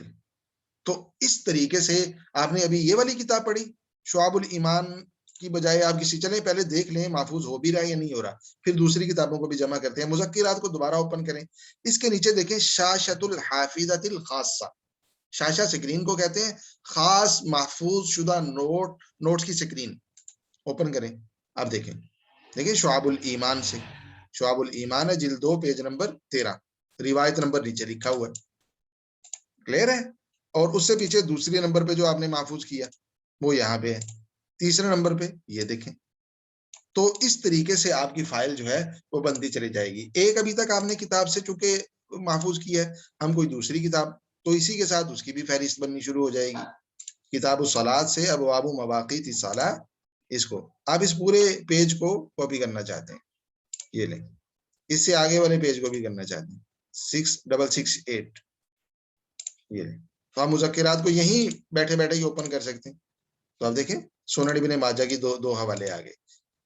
تو اس طریقے سے آپ نے ابھی یہ والی کتاب پڑھی شعب الایمان کی بجائے آپ کسی چلیں پہلے دیکھ لیں محفوظ ہو بھی رہا ہے یا نہیں ہو رہا, پھر دوسری کتابوں کو بھی جمع کرتے ہیں. مذکرات کو دوبارہ اوپن کریں, اس کے نیچے دیکھیں شاشۃ الحافظۃ الخاصہ. شاشہ سکرین کو کہتے ہیں, خاص محفوظ شدہ نوٹس کی سکرین. اوپن کریں, آپ دیکھیں شعب الایمان سے, شعب الایمان ہے جلد 2 پیج نمبر 13, روایت نمبر نیچے لکھا ہوا ہے. کلیئر ہے؟ اور اس سے پیچھے دوسرے نمبر پہ جو آپ نے محفوظ کیا وہ یہاں پہ ہے, تیسرے نمبر پہ یہ دیکھیں. تو اس طریقے سے آپ کی فائل جو ہے وہ بنتی چلی جائے گی. ایک ابھی تک آپ نے کتاب سے چونکہ محفوظ کی ہے, ہم کوئی دوسری کتاب, تو اسی کے ساتھ اس کی بھی فہرست بننی شروع ہو جائے گی. کتاب الصلاۃ سے ابواب مواقیت الصلاۃ, اس کو آپ اس پورے پیج کو کاپی کرنا چاہتے ہیں, یہ لیں. اس سے آگے والے پیج کو بھی کرنا چاہتے ہیں 6668, یہ لیں. تو آپ مذکرات کو یہیں بیٹھے بیٹھے ہی اوپن کر سکتے ہیں. تو آپ دیکھیں سنن ابن ماجہ کی دو حوالے آ گئے.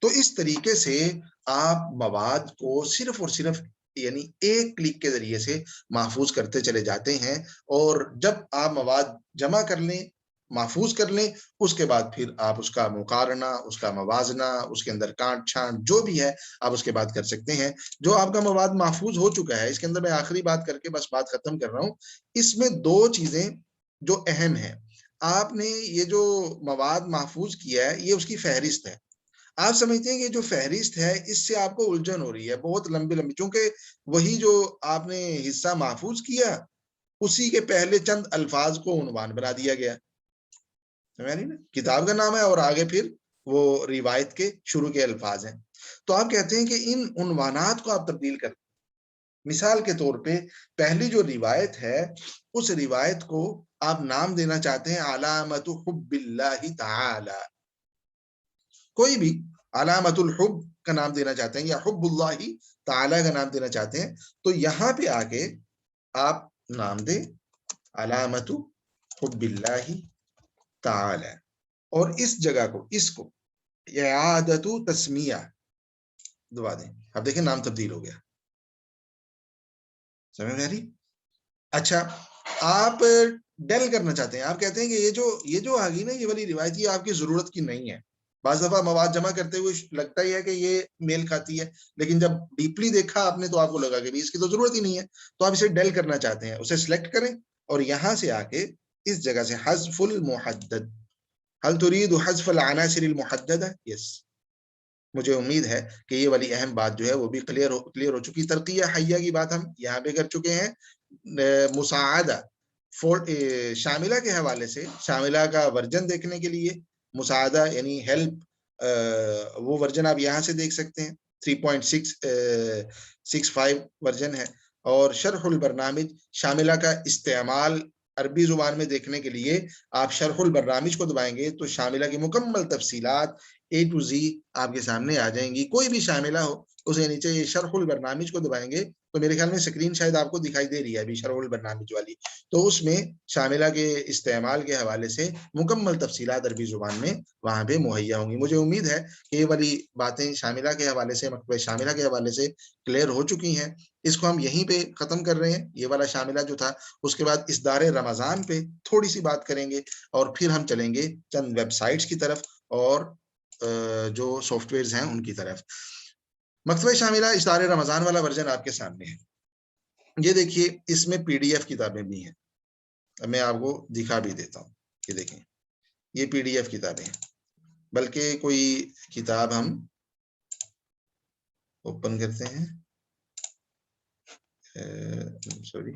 تو اس طریقے سے آپ مواد کو صرف اور صرف یعنی ایک کلک کے ذریعے سے محفوظ کرتے چلے جاتے ہیں. اور جب آپ مواد جمع کر لیں, محفوظ کر لیں, اس کے بعد پھر آپ اس کا مقارنہ, اس کا موازنہ, اس کے اندر کانٹ چھانٹ جو بھی ہے آپ اس کے بعد کر سکتے ہیں. جو آپ کا مواد محفوظ ہو چکا ہے, اس کے اندر میں آخری بات کر کے بس بات ختم کر رہا ہوں. اس میں 2 چیزیں جو اہم ہیں. آپ نے یہ جو مواد محفوظ کیا ہے یہ اس کی فہرست ہے. آپ سمجھتے ہیں کہ جو فہرست ہے اس سے آپ کو الجھن ہو رہی ہے بہت لمبی, چونکہ وہی جو آپ نے حصہ محفوظ کیا اسی کے پہلے چند الفاظ کو عنوان بنا دیا گیا. کتاب کا نام ہے اور آگے پھر وہ روایت کے شروع کے الفاظ ہیں. تو آپ کہتے ہیں کہ ان عنوانات کو آپ تبدیل کر, مثال کے طور پہ پہلی جو روایت ہے اس روایت کو آپ نام دینا چاہتے ہیں علامت حب اللہ تعالی, کوئی بھی علامت الحب کا نام دینا چاہتے ہیں یا حب اللہ تعالی کا نام دینا چاہتے ہیں, تو یہاں پہ آ کے آپ نام دیں علامت حب اللہ تعالی, اور اس جگہ کو اس کو اعادت تسمیہ دبا دیں. اب دیکھیں نام تبدیل ہو گیا. سمجھ میں آ رہی؟ اچھا, آپ ڈیل کرنا چاہتے ہیں, آپ کہتے ہیں کہ یہ جو آ گئی نا یہ والی روایت یہ آپ کی ضرورت کی نہیں ہے. بعض دفعہ مواد جمع کرتے ہوئے لگتا ہی ہے کہ یہ میل کھاتی ہے, لیکن جب ڈیپلی دیکھا آپ نے تو آپ کو لگا کہ اس کی تو ضرورت ہی نہیں ہے. تو آپ اسے ڈیل کرنا چاہتے ہیں, اسے سلیکٹ کریں اور یہاں سے آ کے اس جگہ سے حذف المحدد, هل تريد حذف العناصر المحددہ, یس. مجھے امید ہے کہ یہ والی اہم بات جو ہے وہ بھی کلیئر ہو چکی. ترقیہ حیہ کی بات ہم یہاں پہ کر چکے ہیں. مساعدہ شاملہ کے حوالے سے, شاملہ کا ورژن دیکھنے کے لیے مساعدہ یعنی ہیلپ, وہ ورژن آپ یہاں سے دیکھ سکتے ہیں, 3.65 ورژن ہے. اور شرح البرنامج, شاملہ کا استعمال عربی زبان میں دیکھنے کے لیے آپ شرح البرنامج کو دبائیں گے تو شاملہ کی مکمل تفصیلات A to Z آپ کے سامنے آ جائیں گی. کوئی بھی شاملہ ہو اسے نیچے یہ شرح البرنامج کو دبائیں گے تو میرے خیال میں سکرین شاید آپ کو دکھائی دے رہی ہے ابھی شرح البرنامج والی, تو اس میں شاملہ کے استعمال کے حوالے سے مکمل تفصیلات عربی زبان میں وہاں پہ مہیا ہوں گی. مجھے امید ہے کہ یہ والی باتیں شاملہ کے حوالے سے, مکتبہ شاملہ کے حوالے سے کلیئر ہو چکی ہیں. اس کو ہم یہیں پہ ختم کر رہے ہیں. یہ والا شاملہ جو تھا, اس کے بعد اصدار رمضان پہ تھوڑی سی بات کریں گے اور پھر ہم چلیں گے چند ویب سائٹس کی طرف اور جو سافٹ ویئرز ہیں ان کی طرف. مکتبہ شاملہ اصدار رمضان والا ورژن آپ کے سامنے ہے. یہ دیکھیے اس میں PDF کتابیں بھی ہیں, میں آپ کو دکھا بھی دیتا ہوں. یہ دیکھیں یہ PDF کتابیں ہیں, بلکہ کوئی کتاب ہم اوپن کرتے ہیں, سوری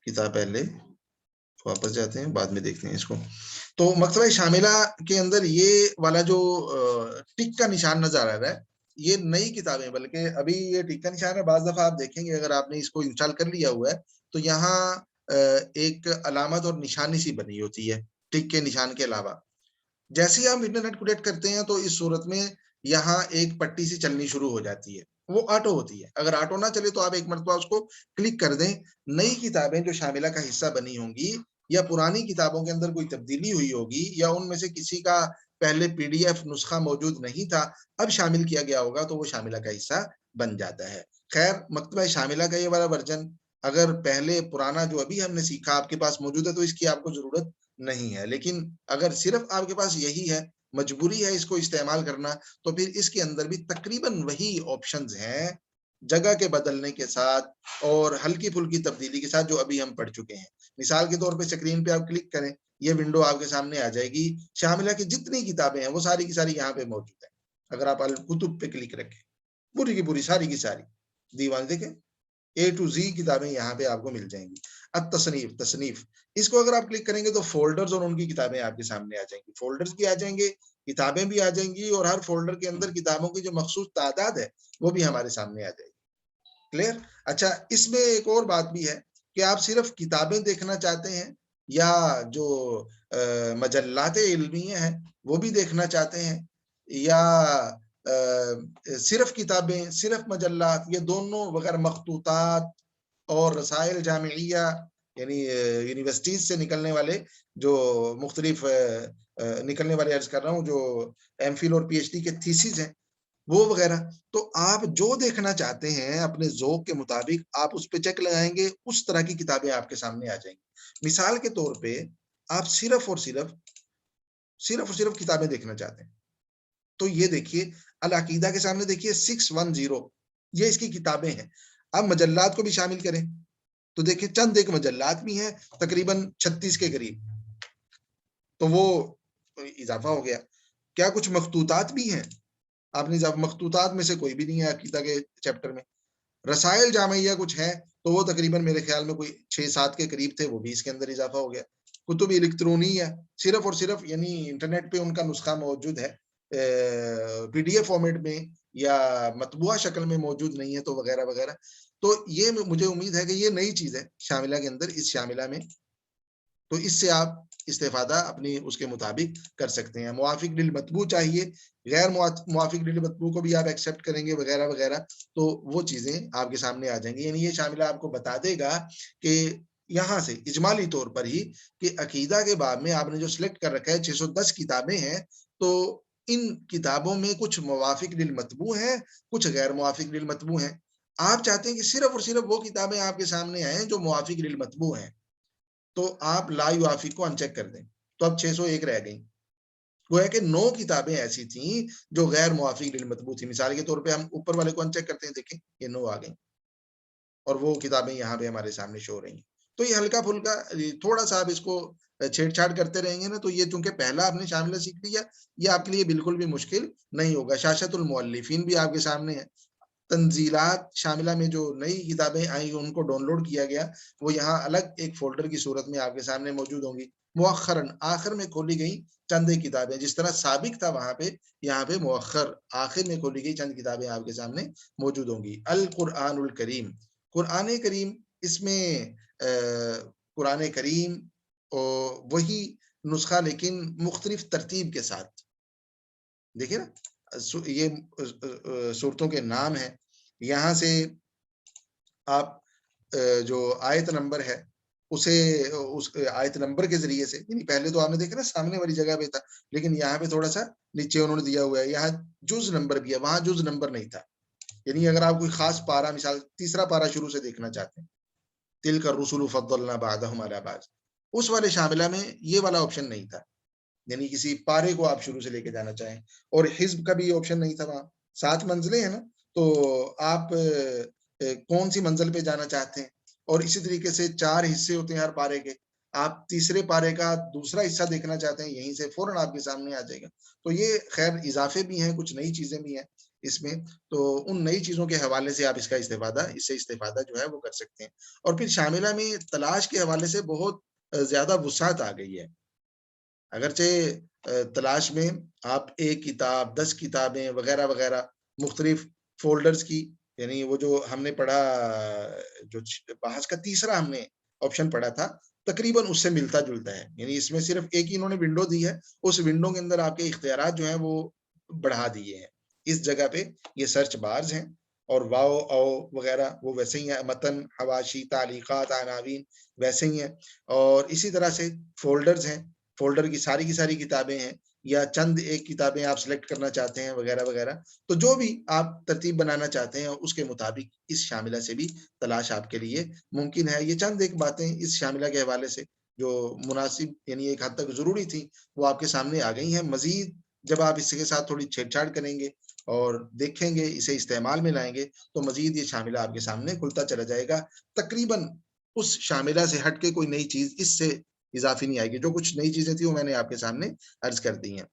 کتاب پہلے واپس جاتے ہیں بعد میں دیکھتے ہیں اس کو. تو مکتبہ شاملہ کے اندر یہ والا جو ٹک کا نشان نظر آ رہا ہے یہ نئی کتابیں، بلکہ ابھی یہ ٹک کا نشان ہے، بعض دفعہ آپ دیکھیں گے اگر آپ نے اس کو انسٹال کر لیا ہوا ہے تو یہاں ایک علامت اور نشانی سی بنی ہوتی ہے ٹک کے نشان کے علاوہ. جیسے ہی ہم انٹرنیٹ کنیکٹ کرتے ہیں تو اس صورت میں یہاں ایک پٹی سی چلنی شروع ہو جاتی ہے، وہ آٹو ہوتی ہے. اگر آٹو نہ چلے تو آپ ایک مرتبہ اس کو کلک کر دیں. نئی کتابیں جو شاملہ کا حصہ بنی ہوں گی یا پرانی کتابوں کے اندر کوئی تبدیلی ہوئی ہوگی یا ان میں سے کسی کا پہلے پی ڈی ایف نسخہ موجود نہیں تھا، اب شامل کیا گیا ہوگا تو وہ شاملہ کا حصہ بن جاتا ہے. خیر، مکتبہ شاملہ کا یہ والا ورژن اگر پہلے پرانا جو ابھی ہم نے سیکھا آپ کے پاس موجود ہے تو اس کی آپ کو ضرورت نہیں ہے. لیکن اگر صرف آپ کے پاس یہی ہے، مجبوری ہے اس کو استعمال کرنا، تو پھر اس کے اندر بھی تقریباً وہی آپشنز ہیں جگہ کے بدلنے کے ساتھ اور ہلکی پھلکی تبدیلی کے ساتھ جو ابھی ہم پڑھ چکے ہیں. مثال کے طور پہ اسکرین پہ آپ کلک کریں، یہ ونڈو آپ کے سامنے آ جائے گی. شاملہ کی جتنی کتابیں ہیں وہ ساری کی ساری یہاں پہ موجود ہیں. اگر آپ الکتب پہ کلک رکھیں، پوری کی پوری ساری کی ساری دیوان دیکھیں، اے ٹو زی کتابیں یہاں پہ آپ کو مل جائیں گی. التصنیف، تصنیف، اس کو اگر آپ کلک کریں گے تو فولڈرز اور ان کی کتابیں آپ کے سامنے آ جائیں گی. فولڈرز بھی آ جائیں گے، کتابیں بھی آ جائیں گی، اور ہر فولڈر کے اندر کتابوں کی جو مخصوص تعداد ہے وہ بھی ہمارے سامنے آ جائے گی. کلیئر؟ اچھا، اس میں ایک اور بات بھی ہے کہ آپ صرف کتابیں دیکھنا چاہتے ہیں یا جو مجلات علمیہ ہیں وہ بھی دیکھنا چاہتے ہیں، یا صرف کتابیں، صرف مجلات، یہ دونوں وغیرہ مخطوطات اور رسائل جامعیہ یعنی یونیورسٹیز سے نکلنے والے جو مختلف نکلنے والے عرض کر رہا ہوں جو ایم فل اور پی ایچ ڈی کے تھیسز ہیں وہ وغیرہ، تو آپ جو دیکھنا چاہتے ہیں اپنے ذوق کے مطابق آپ اس پہ چیک لگائیں گے، اس طرح کی کتابیں آپ کے سامنے آ جائیں گی. مثال کے طور پہ آپ صرف اور صرف کتابیں دیکھنا چاہتے ہیں تو یہ دیکھیے العقیدہ کے سامنے دیکھیے 610، یہ اس کی کتابیں ہیں. اب مجلات کو بھی شامل کریں تو دیکھیں چند ایک مجلات بھی ہیں تقریباً 36 کے قریب، تو وہ اضافہ ہو گیا. کیا کچھ مخطوطات بھی ہیں؟ آپ نے مخطوطات میں سے کوئی بھی نہیں ہے عقیدہ کے چیپٹر میں. رسائل جامعیہ کچھ ہے تو وہ تقریباً میرے خیال میں کوئی 6-7 کے قریب تھے، وہ بھی اس کے اندر اضافہ ہو گیا. کتب الیکٹرونی ہے، صرف اور صرف یعنی انٹرنیٹ پہ ان کا نسخہ موجود ہے، پی ڈی ایف فارمیٹ میں یا مطبوعہ شکل میں موجود نہیں ہے، تو وغیرہ وغیرہ. تو یہ مجھے امید ہے کہ یہ نئی چیز ہے شاملہ کے اندر، اس شاملہ میں، تو اس سے آپ استفادہ اپنی اس کے مطابق کر سکتے ہیں. موافق للمطبوع چاہیے، غیر موافق للمطبوع کو بھی آپ ایکسیپٹ کریں گے وغیرہ وغیرہ، تو وہ چیزیں آپ کے سامنے آ جائیں گی. یعنی یہ شاملہ آپ کو بتا دے گا کہ یہاں سے اجمالی طور پر ہی کہ عقیدہ کے باب میں آپ نے جو سلیکٹ کر رکھا ہے 610 کتابیں ہیں، تو ان کتابوں میں کچھ موافق للمطبوع ہیں، کچھ غیر موافق للمطبوع ہیں. آپ چاہتے ہیں کہ صرف اور صرف وہ کتابیں آپ کے سامنے آئیں جو موافق للمطبوع ہیں، تو آپ لا یوافق کو ان چیک کر دیں، تو اب 601 رہ گئی. گویا کہ 9 کتابیں ایسی تھیں جو غیر موافق للمطبوع تھی. مثال کے طور پہ ہم اوپر والے کو ان چیک کرتے ہیں، دیکھیں یہ 9 آ گئی اور وہ کتابیں یہاں پہ ہمارے سامنے شو ہو رہی ہیں. تو یہ ہلکا پھلکا تھوڑا سا آپ اس کو چھیڑ چھاڑ کرتے رہیں گے نا، تو یہ چونکہ پہلا آپ نے شاملہ سیکھ لیا، یہ آپ کے لیے بالکل بھی مشکل نہیں ہوگا. شاشت المؤلفین بھی آپ کے سامنے ہے. تنزیلات شاملہ میں جو نئی کتابیں آئیں ان کو ڈاؤن لوڈ کیا گیا، وہ یہاں الگ ایک فولڈر کی صورت میں آپ کے سامنے موجود ہوں گی. مؤخراً آخر میں کھولی گئی چند ایک کتابیں، جس طرح سابق تھا وہاں پہ، یہاں پہ مؤخر آخر میں کھولی گئی چند کتابیں آپ کے سامنے موجود ہوں گی. القرآن الکریم، قرآن کریم، اس میں قرآن کریم وہی نسخہ لیکن مختلف ترتیب کے ساتھ. دیکھیں نا، یہ صورتوں کے نام ہیں. یہاں سے آپ جو آیت نمبر ہے اسے اس آیت نمبر کے ذریعے سے، یعنی پہلے تو آپ نے دیکھا نا سامنے والی جگہ پہ تھا، لیکن یہاں پہ تھوڑا سا نیچے انہوں نے دیا ہوا ہے، یہاں جز نمبر بھی ہے، وہاں جز نمبر نہیں تھا. یعنی اگر آپ کوئی خاص پارا، مثال تیسرا پارا شروع سے دیکھنا چاہتے ہیں، تلک الرسل فضلنا بعضهم علی بعض، اس والے شاملہ میں یہ والا آپشن نہیں تھا. یعنی کسی پارے کو آپ شروع سے لے کے جانا چاہیں، اور حزب کا بھی آپشن نہیں تھا. وہاں 7 منزلیں ہیں نا، تو آپ کون سی منزل پہ جانا چاہتے ہیں، اور اسی طریقے سے 4 حصے ہوتے ہیں ہر پارے کے. آپ تیسرے پارے کا دوسرا حصہ دیکھنا چاہتے ہیں، یہیں سے فوراً آپ کے سامنے آ جائے گا. تو یہ خیر اضافے بھی ہیں، کچھ نئی چیزیں بھی ہیں اس میں، تو ان نئی چیزوں کے حوالے سے آپ اس سے استفادہ جو ہے وہ کر سکتے ہیں. اور پھر شاملہ میں تلاش کے حوالے سے بہت زیادہ وسعت آ گئی ہے. اگرچہ تلاش میں آپ 1 کتاب، 10 کتابیں وغیرہ وغیرہ مختلف فولڈرز کی، یعنی وہ جو ہم نے پڑھا، جو بحث کا تیسرا ہم نے آپشن پڑھا تھا، تقریباً اس سے ملتا جلتا ہے، یعنی اس میں صرف ایک ہی انہوں نے ونڈو دی ہے، اس ونڈو کے اندر آپ کے اختیارات جو ہیں وہ بڑھا دیے ہیں۔ اس جگہ پہ یہ سرچ بارز ہیں، اور واو او وغیرہ وہ ویسے ہی ہیں، متن، حواشی، تعلیقات، عناوین ویسے ہی ہیں، اور اسی طرح سے فولڈرز ہیں، فولڈر کی ساری کتابیں ہیں، یا چند ایک کتابیں آپ سلیکٹ کرنا چاہتے ہیں وغیرہ وغیرہ، تو جو بھی آپ ترتیب بنانا چاہتے ہیں اس کے مطابق اس شاملہ سے بھی تلاش آپ کے لیے ممکن ہے۔ یہ چند ایک باتیں اس شاملہ کے حوالے سے جو مناسب یعنی ایک حد تک ضروری تھی وہ آپ کے سامنے آ گئی ہیں۔ مزید جب آپ اس کے ساتھ تھوڑی چھیڑ چھاڑ کریں گے اور دیکھیں گے، اسے استعمال میں لائیں گے، تو مزید یہ شاملہ آپ کے سامنے کھلتا چلا جائے گا۔ تقریباً اس شاملہ سے ہٹ کے کوئی نئی چیز اس سے اضافی نہیں آئے گی، جو کچھ نئی چیزیں تھیں وہ میں نے آپ کے سامنے عرض کر دی ہیں۔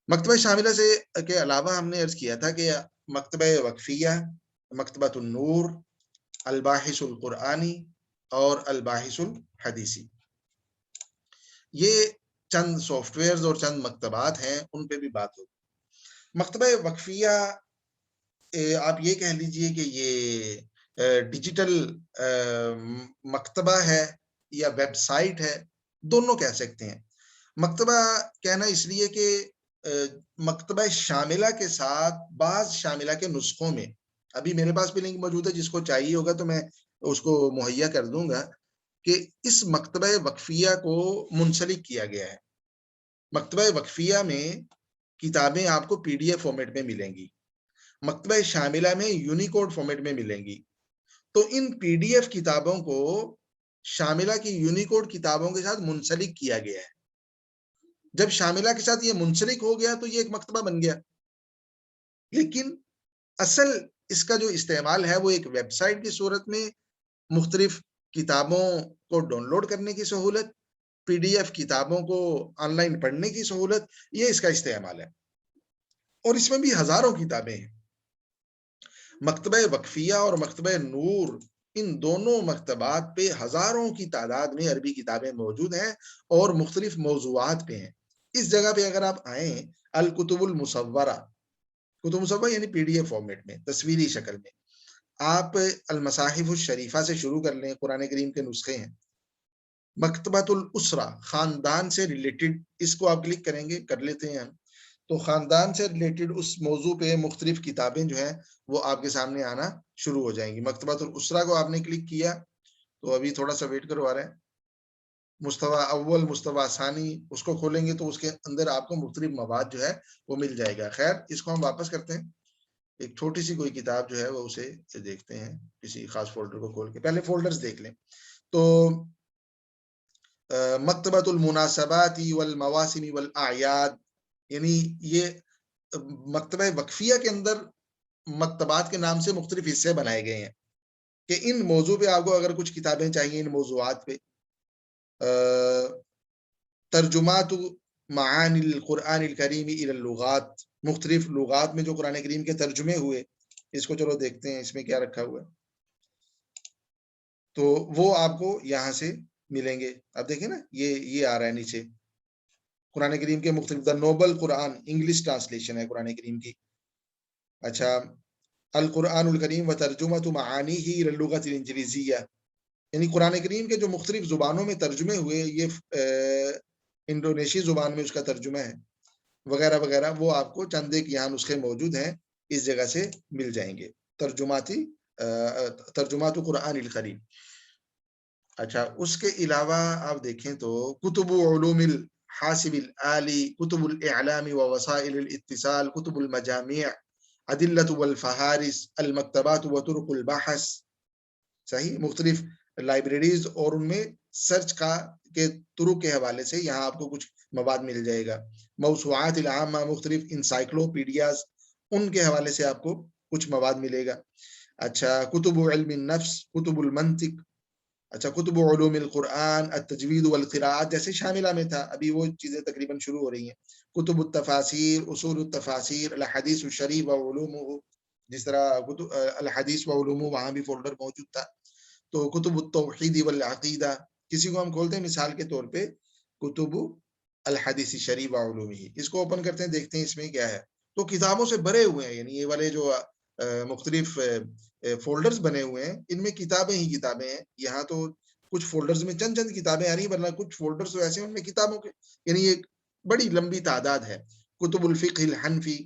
مکتبہ شاملہ سے کے علاوہ ہم نے عرض کیا تھا کہ مکتبہ وقفیہ، مکتبۃ النور، الباحث القرآنی اور الباحث الحدیثی، یہ چند سافٹ ویئرز اور چند مکتبات ہیں، ان پہ بھی بات ہوگی۔ مکتبہ وقفیہ آپ یہ کہہ لیجئے کہ یہ ڈیجیٹل مکتبہ ہے یا ویب سائٹ ہے، دونوں کہہ سکتے ہیں۔ مکتبہ کہنا اس لیے کہ مکتبہ شاملہ کے ساتھ بعض شاملہ کے نسخوں میں، ابھی میرے پاس بھی لنک موجود ہے، جس کو چاہیے ہوگا تو میں اس کو مہیا کر دوں گا، کہ اس مکتبہ وقفیہ کو منسلک کیا گیا ہے۔ مکتبہ وقفیہ میں کتابیں آپ کو PDF فارمیٹ میں ملیں گی، مکتبہ شاملہ میں یونیکوڈ فارمیٹ میں ملیں گی، تو ان PDF کتابوں کو شاملہ کی یونیکوڈ کتابوں کے ساتھ منسلک کیا گیا ہے۔ جب شاملہ کے ساتھ یہ منسلک ہو گیا تو یہ ایک مکتبہ بن گیا، لیکن اصل اس کا جو استعمال ہے وہ ایک ویب سائٹ کی صورت میں مختلف کتابوں کو ڈاؤن لوڈ کرنے کی سہولت، PDF کتابوں کو آن لائن پڑھنے کی سہولت، یہ اس کا استعمال ہے، اور اس میں بھی ہزاروں کتابیں ہیں۔ مکتبہ وقفیہ اور مکتبہ نور، ان دونوں مکتبات پہ ہزاروں کی تعداد میں عربی کتابیں موجود ہیں اور مختلف موضوعات پہ ہیں۔ اس جگہ پہ اگر آپ آئیں، الکتب المصورہ، کتب مصورہ یعنی PDF فارمیٹ میں، تصویری شکل میں، آپ المصاحف الشریفہ سے شروع کر لیں، قرآن کریم کے نسخے ہیں۔ مکتبۃ الاسرہ، خاندان سے ریلیٹڈ، اس کو آپ کلک کریں گے، کر لیتے ہیں ہم، تو خاندان سے ریلیٹڈ اس موضوع پہ مختلف کتابیں جو ہیں وہ آپ کے سامنے آنا شروع ہو جائیں گی۔ مکتبۃ الاسرہ کو آپ نے کلک کیا تو ابھی تھوڑا سا ویٹ کروا رہے ہیں، مستویٰ اول، مستویٰ ثانی، اس کو کھولیں گے تو اس کے اندر آپ کو مختلف مواد جو ہے وہ مل جائے گا۔ خیر، اس کو ہم واپس کرتے ہیں، ایک چھوٹی سی کوئی کتاب جو ہے وہ اسے دیکھتے ہیں، کسی خاص فولڈر کو کھول کے، پہلے فولڈرز دیکھ لیں۔ تو مکتبۃ المناسبات والمواسم والاعیاد، یعنی یہ مکتبہ وقفیہ کے اندر مکتبات کے نام سے مختلف حصے بنائے گئے ہیں کہ ان موضوع پہ آپ کو اگر کچھ کتابیں چاہیے، ان موضوعات پہ، ترجمات معانی القرآن الکریم الی اللغات، مختلف لغات میں جو قرآن کریم کے ترجمے ہوئے، اس کو چلو دیکھتے ہیں اس میں کیا رکھا ہوا ہے، تو وہ آپ کو یہاں سے ملیں گے۔ اب دیکھیں نا، یہ آ رہا ہے نیچے، قرآن کریم کے مختلف، دا نوبل قرآن، انگلش ٹرانسلیشن ہے قرآن کریم کی۔ اچھا، القرآن الکریم و ترجمۃ معانیہ الی اللغۃ الانجلیزیہ، یعنی قرآن کریم کے جو مختلف زبانوں میں ترجمے ہوئے، یہ انڈونیشی زبان میں اس کا ترجمہ ہے وغیرہ وغیرہ، وہ آپ کو چند ایک یہاں نسخے موجود ہیں، اس جگہ سے مل جائیں گے، ترجمات قرآن الکریم۔ اچھا، اس کے علاوہ آپ دیکھیں تو کتب علوم الحاسب الآلی، کتب الاعلام و وسائل الاتصال، کتب المجامع، ادلۃ والفہارس، المکتبات و طرق البحث، صحیح، مختلف لائبریریز اور ان میں سرچ کے طرق کے حوالے سے یہاں آپ کو کچھ مواد مل جائے گا۔ موسوعات العامہ، مختلف انسائکلوپیڈیاز، ان کے حوالے سے آپ کو کچھ مواد ملے گا۔ اچھا، کتب علم النفس، کتب المنطق، اچھا، کتب علوم القرآن، التجوید والقراءات، جیسے شاملہ میں تھا، ابھی وہ چیزیں تقریباً شروع ہو رہی ہیں۔ کتب التفاسیر، اصول التفاسیر، الحدیث الشریف و علومہ، جس طرح الحدیث و علومہ وہاں بھی فولڈر موجود تھا۔ تو کتب التوحید والعقیدہ، کسی کو ہم کھولتے ہیں مثال کے طور پہ کتب الحدیث الشریف و علومہ، اس کو اوپن کرتے ہیں، دیکھتے ہیں اس میں کیا ہے، تو کتابوں سے بھرے ہوئے ہیں، یعنی یہ والے جو مختلف فولڈرز بنے ہوئے ہیں، ان میں کتابیں ہی کتابیں ہیں. یہاں تو کچھ فولڈرز میں چند چند کتابیں آ رہی ہیں، ورنہ کچھ فولڈرز تو ایسے ہیں ان میں کتابوں کے، یعنی ایک بڑی لمبی تعداد ہے. کتب الفقہ الحنفی،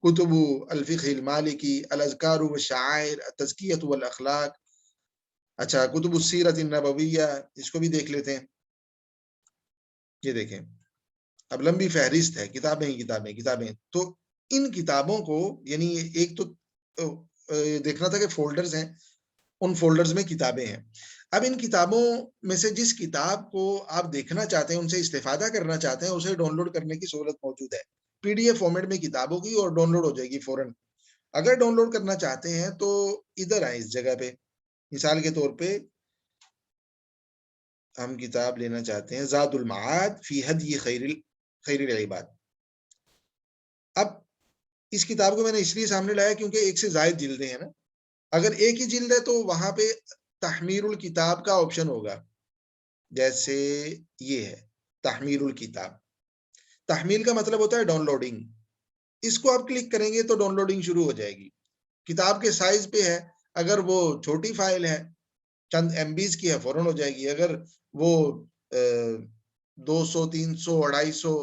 کتب الفقہ المالکی، الاذکار والشعائر، التزکیۃ والاخلاق. اچھا، کتب السیرۃ النبویہ، اس کو بھی دیکھ لیتے ہیں. یہ دیکھیں، اب لمبی فہرست ہے، کتابیں ہی کتابیں کتابیں. تو ان کتابوں کو، یعنی ایک تو دیکھنا تھا کہ فولڈرز ہیں، ان فولڈرز میں کتابیں ہیں. اب ان کتابوں میں سے جس کتاب کو آپ دیکھنا چاہتے ہیں، ان سے استفادہ کرنا چاہتے ہیں، اسے ڈاؤن لوڈ کرنے کی سہولت موجود ہے. پی ڈی ایف فارمیٹ میں کتابوں کی، اور ڈاؤن لوڈ ہو جائے گی فوراً. اگر ڈاؤن لوڈ کرنا چاہتے ہیں تو ادھر آئیں، اس جگہ پہ. مثال کے طور پہ ہم کتاب لینا چاہتے ہیں زاد المعاد فی ہدی خیر العباد. اب اس کتاب کو میں نے اس لیے سامنے لایا کیونکہ ایک سے زائد جلدیں ہیں نا. اگر ایک ہی جلد ہے تو وہاں پہ تحمیر الکتاب کا آپشن ہوگا. جیسے یہ ہے تحمیر الکتاب. تحمیل کا مطلب ہوتا ہے ڈاؤن لوڈنگ. اس کو آپ کلک کریں گے تو ڈاؤن لوڈنگ شروع ہو جائے گی. کتاب کے سائز پہ ہے، اگر وہ چھوٹی فائل ہے، چند ایم بیز کی ہے، فوراً ہو جائے گی. اگر وہ 200 300 250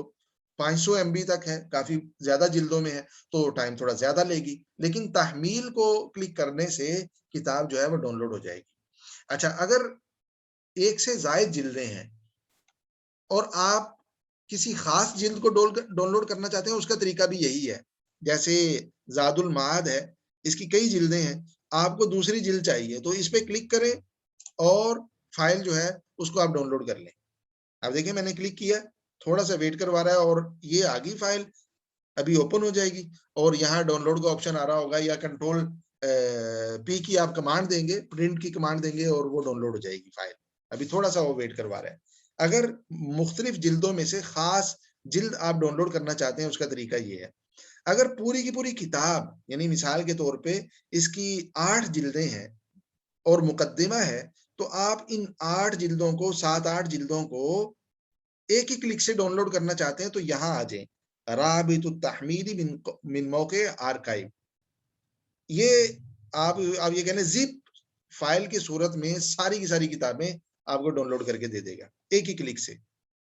500 ایم بی تک ہے، کافی زیادہ جلدوں میں ہے، تو ٹائم تھوڑا زیادہ لے گی. لیکن تحمیل کو کلک کرنے سے کتاب جو ہے وہ ڈاؤن لوڈ ہو جائے گی. اچھا، اگر ایک سے زائد جلدیں ہیں اور آپ کسی خاص جلد کو ڈاؤن لوڈ کرنا چاہتے ہیں، اس کا طریقہ بھی یہی ہے. جیسے زاد المعاد ہے، اس کی کئی جلدیں ہیں، آپ کو دوسری جلد چاہیے تو اس پہ کلک کریں اور فائل جو ہے اس کو آپ ڈاؤن لوڈ کر لیں. اب دیکھیں میں نے کلک کیا، تھوڑا سا ویٹ کروا رہا ہے، اور یہ آ گئی فائل، ابھی اوپن ہو جائے گی. اور یہاں ڈاؤن لوڈ کا آپشن آ رہا ہوگا، یا کنٹرول پی کی آپ کمانڈ دیں گے، پرنٹ کی کمانڈ دیں گے، اور وہ ڈاؤن لوڈ ہو جائے گی فائل. ابھی تھوڑا سا وہ ویٹ کروا رہا ہے. اگر مختلف جلدوں میں سے خاص جلد آپ ڈاؤن لوڈ کرنا چاہتے ہیں، اس کا طریقہ یہ ہے. اگر پوری کی پوری کتاب، یعنی مثال کے طور پہ اس کی 8 جلدیں ہیں اور مقدمہ ہے، تو آپ ان 8 جلدوں کو 7-8 جلدوں کو ایک ہی کلک سے ڈاؤن لوڈ کرنا چاہتے ہیں تو یہاں آ جائیں، رابط التحمیل من موقع آرکائیو. یہ آپ یہ کہنے زپ فائل کی صورت میں ساری کی ساری کتابیں آپ کو ڈاؤن لوڈ کر کے دے دے گا ایک ہی کلک سے.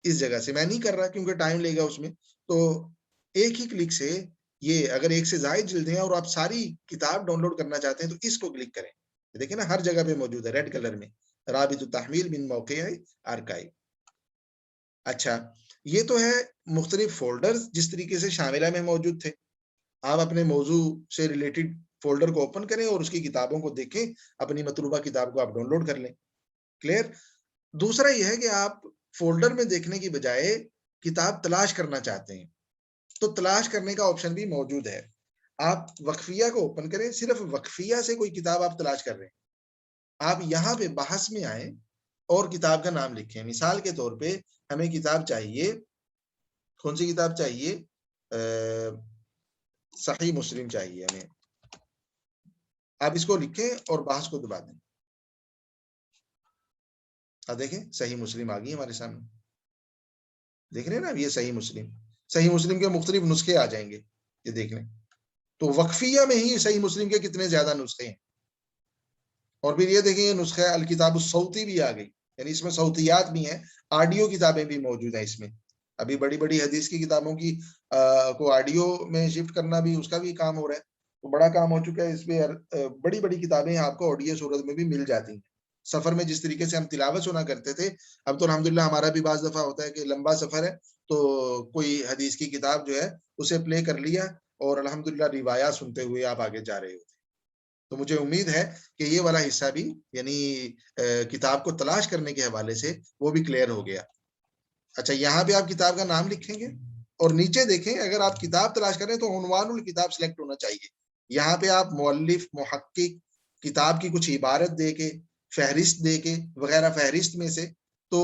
اس جگہ سے میں نہیں کر رہا کیونکہ ٹائم لے گا اس میں. تو ایک ہی کلک سے یہ، اگر ایک سے زائد جلدیں ہیں اور آپ ساری کتاب ڈاؤن لوڈ کرنا چاہتے ہیں تو اس کو کلک کریں. دیکھیں نا، ہر جگہ پہ موجود ہے ریڈ کلر میں، رابط التحمیل من موقع آرکائیو. اچھا، یہ تو ہے مختلف فولڈرز جس طریقے سے شاملہ میں موجود تھے. آپ اپنے موضوع سے ریلیٹڈ فولڈر کو اوپن کریں اور اس کی کتابوں کو دیکھیں، اپنی مطلوبہ کتاب کو آپ ڈاؤن لوڈ کر لیں. کلیئر؟ دوسرا یہ ہے کہ آپ فولڈر میں دیکھنے کی بجائے کتاب تلاش کرنا چاہتے ہیں، تو تلاش کرنے کا آپشن بھی موجود ہے. آپ وقفیہ کو اوپن کریں، صرف وقفیہ سے کوئی کتاب آپ تلاش کر رہے ہیں، آپ یہاں پہ بحث میں آئیں اور کتاب کا نام لکھیں. مثال کے طور پہ ہمیں کتاب چاہیے، کون سی کتاب چاہیے؟ صحیح مسلم چاہیے ہمیں. آپ اس کو لکھیں اور بحث کو دبا دیں. اب دیکھیں صحیح مسلم آ گئی ہمارے سامنے، دیکھ رہے ہیں نا. اب یہ صحیح مسلم کے مختلف نسخے آ جائیں گے، یہ دیکھ لیں. تو وقفیہ میں ہی صحیح مسلم کے کتنے زیادہ نسخے ہیں. اور پھر یہ دیکھیں، یہ نسخہ الکتاب الصوتی بھی آ گئی، یعنی اس میں صوتیات بھی ہیں، آڈیو کتابیں بھی موجود ہیں اس میں. ابھی بڑی بڑی حدیث کی کتابوں کی کو آڈیو میں شفٹ کرنا بھی، اس کا بھی کام ہو رہا ہے. تو بڑا کام ہو چکا ہے اس پہ. بڑی بڑی کتابیں آپ کو آڈیو صورت میں بھی مل جاتی ہیں. سفر میں جس طریقے سے ہم تلاوت سنا کرتے تھے، اب تو الحمدللہ ہمارا بھی بعض دفعہ ہوتا ہے کہ لمبا سفر ہے تو کوئی حدیث کی کتاب جو ہے اسے پلے کر لیا اور الحمدللہ روایات سنتے ہوئے آپ آگے جا رہے ہوتے. تو مجھے امید ہے کہ یہ والا حصہ بھی، یعنی کتاب کو تلاش کرنے کے حوالے سے، وہ بھی کلیئر ہو گیا. اچھا، یہاں پہ آپ کتاب کا نام لکھیں گے اور نیچے دیکھیں، اگر آپ کتاب تلاش کریں تو عنوان الکتاب سلیکٹ ہونا چاہیے. یہاں پہ آپ مؤلف، محقق، کتاب کی کچھ عبارت دے کے، فہرست دے کے وغیرہ، فہرست میں سے تو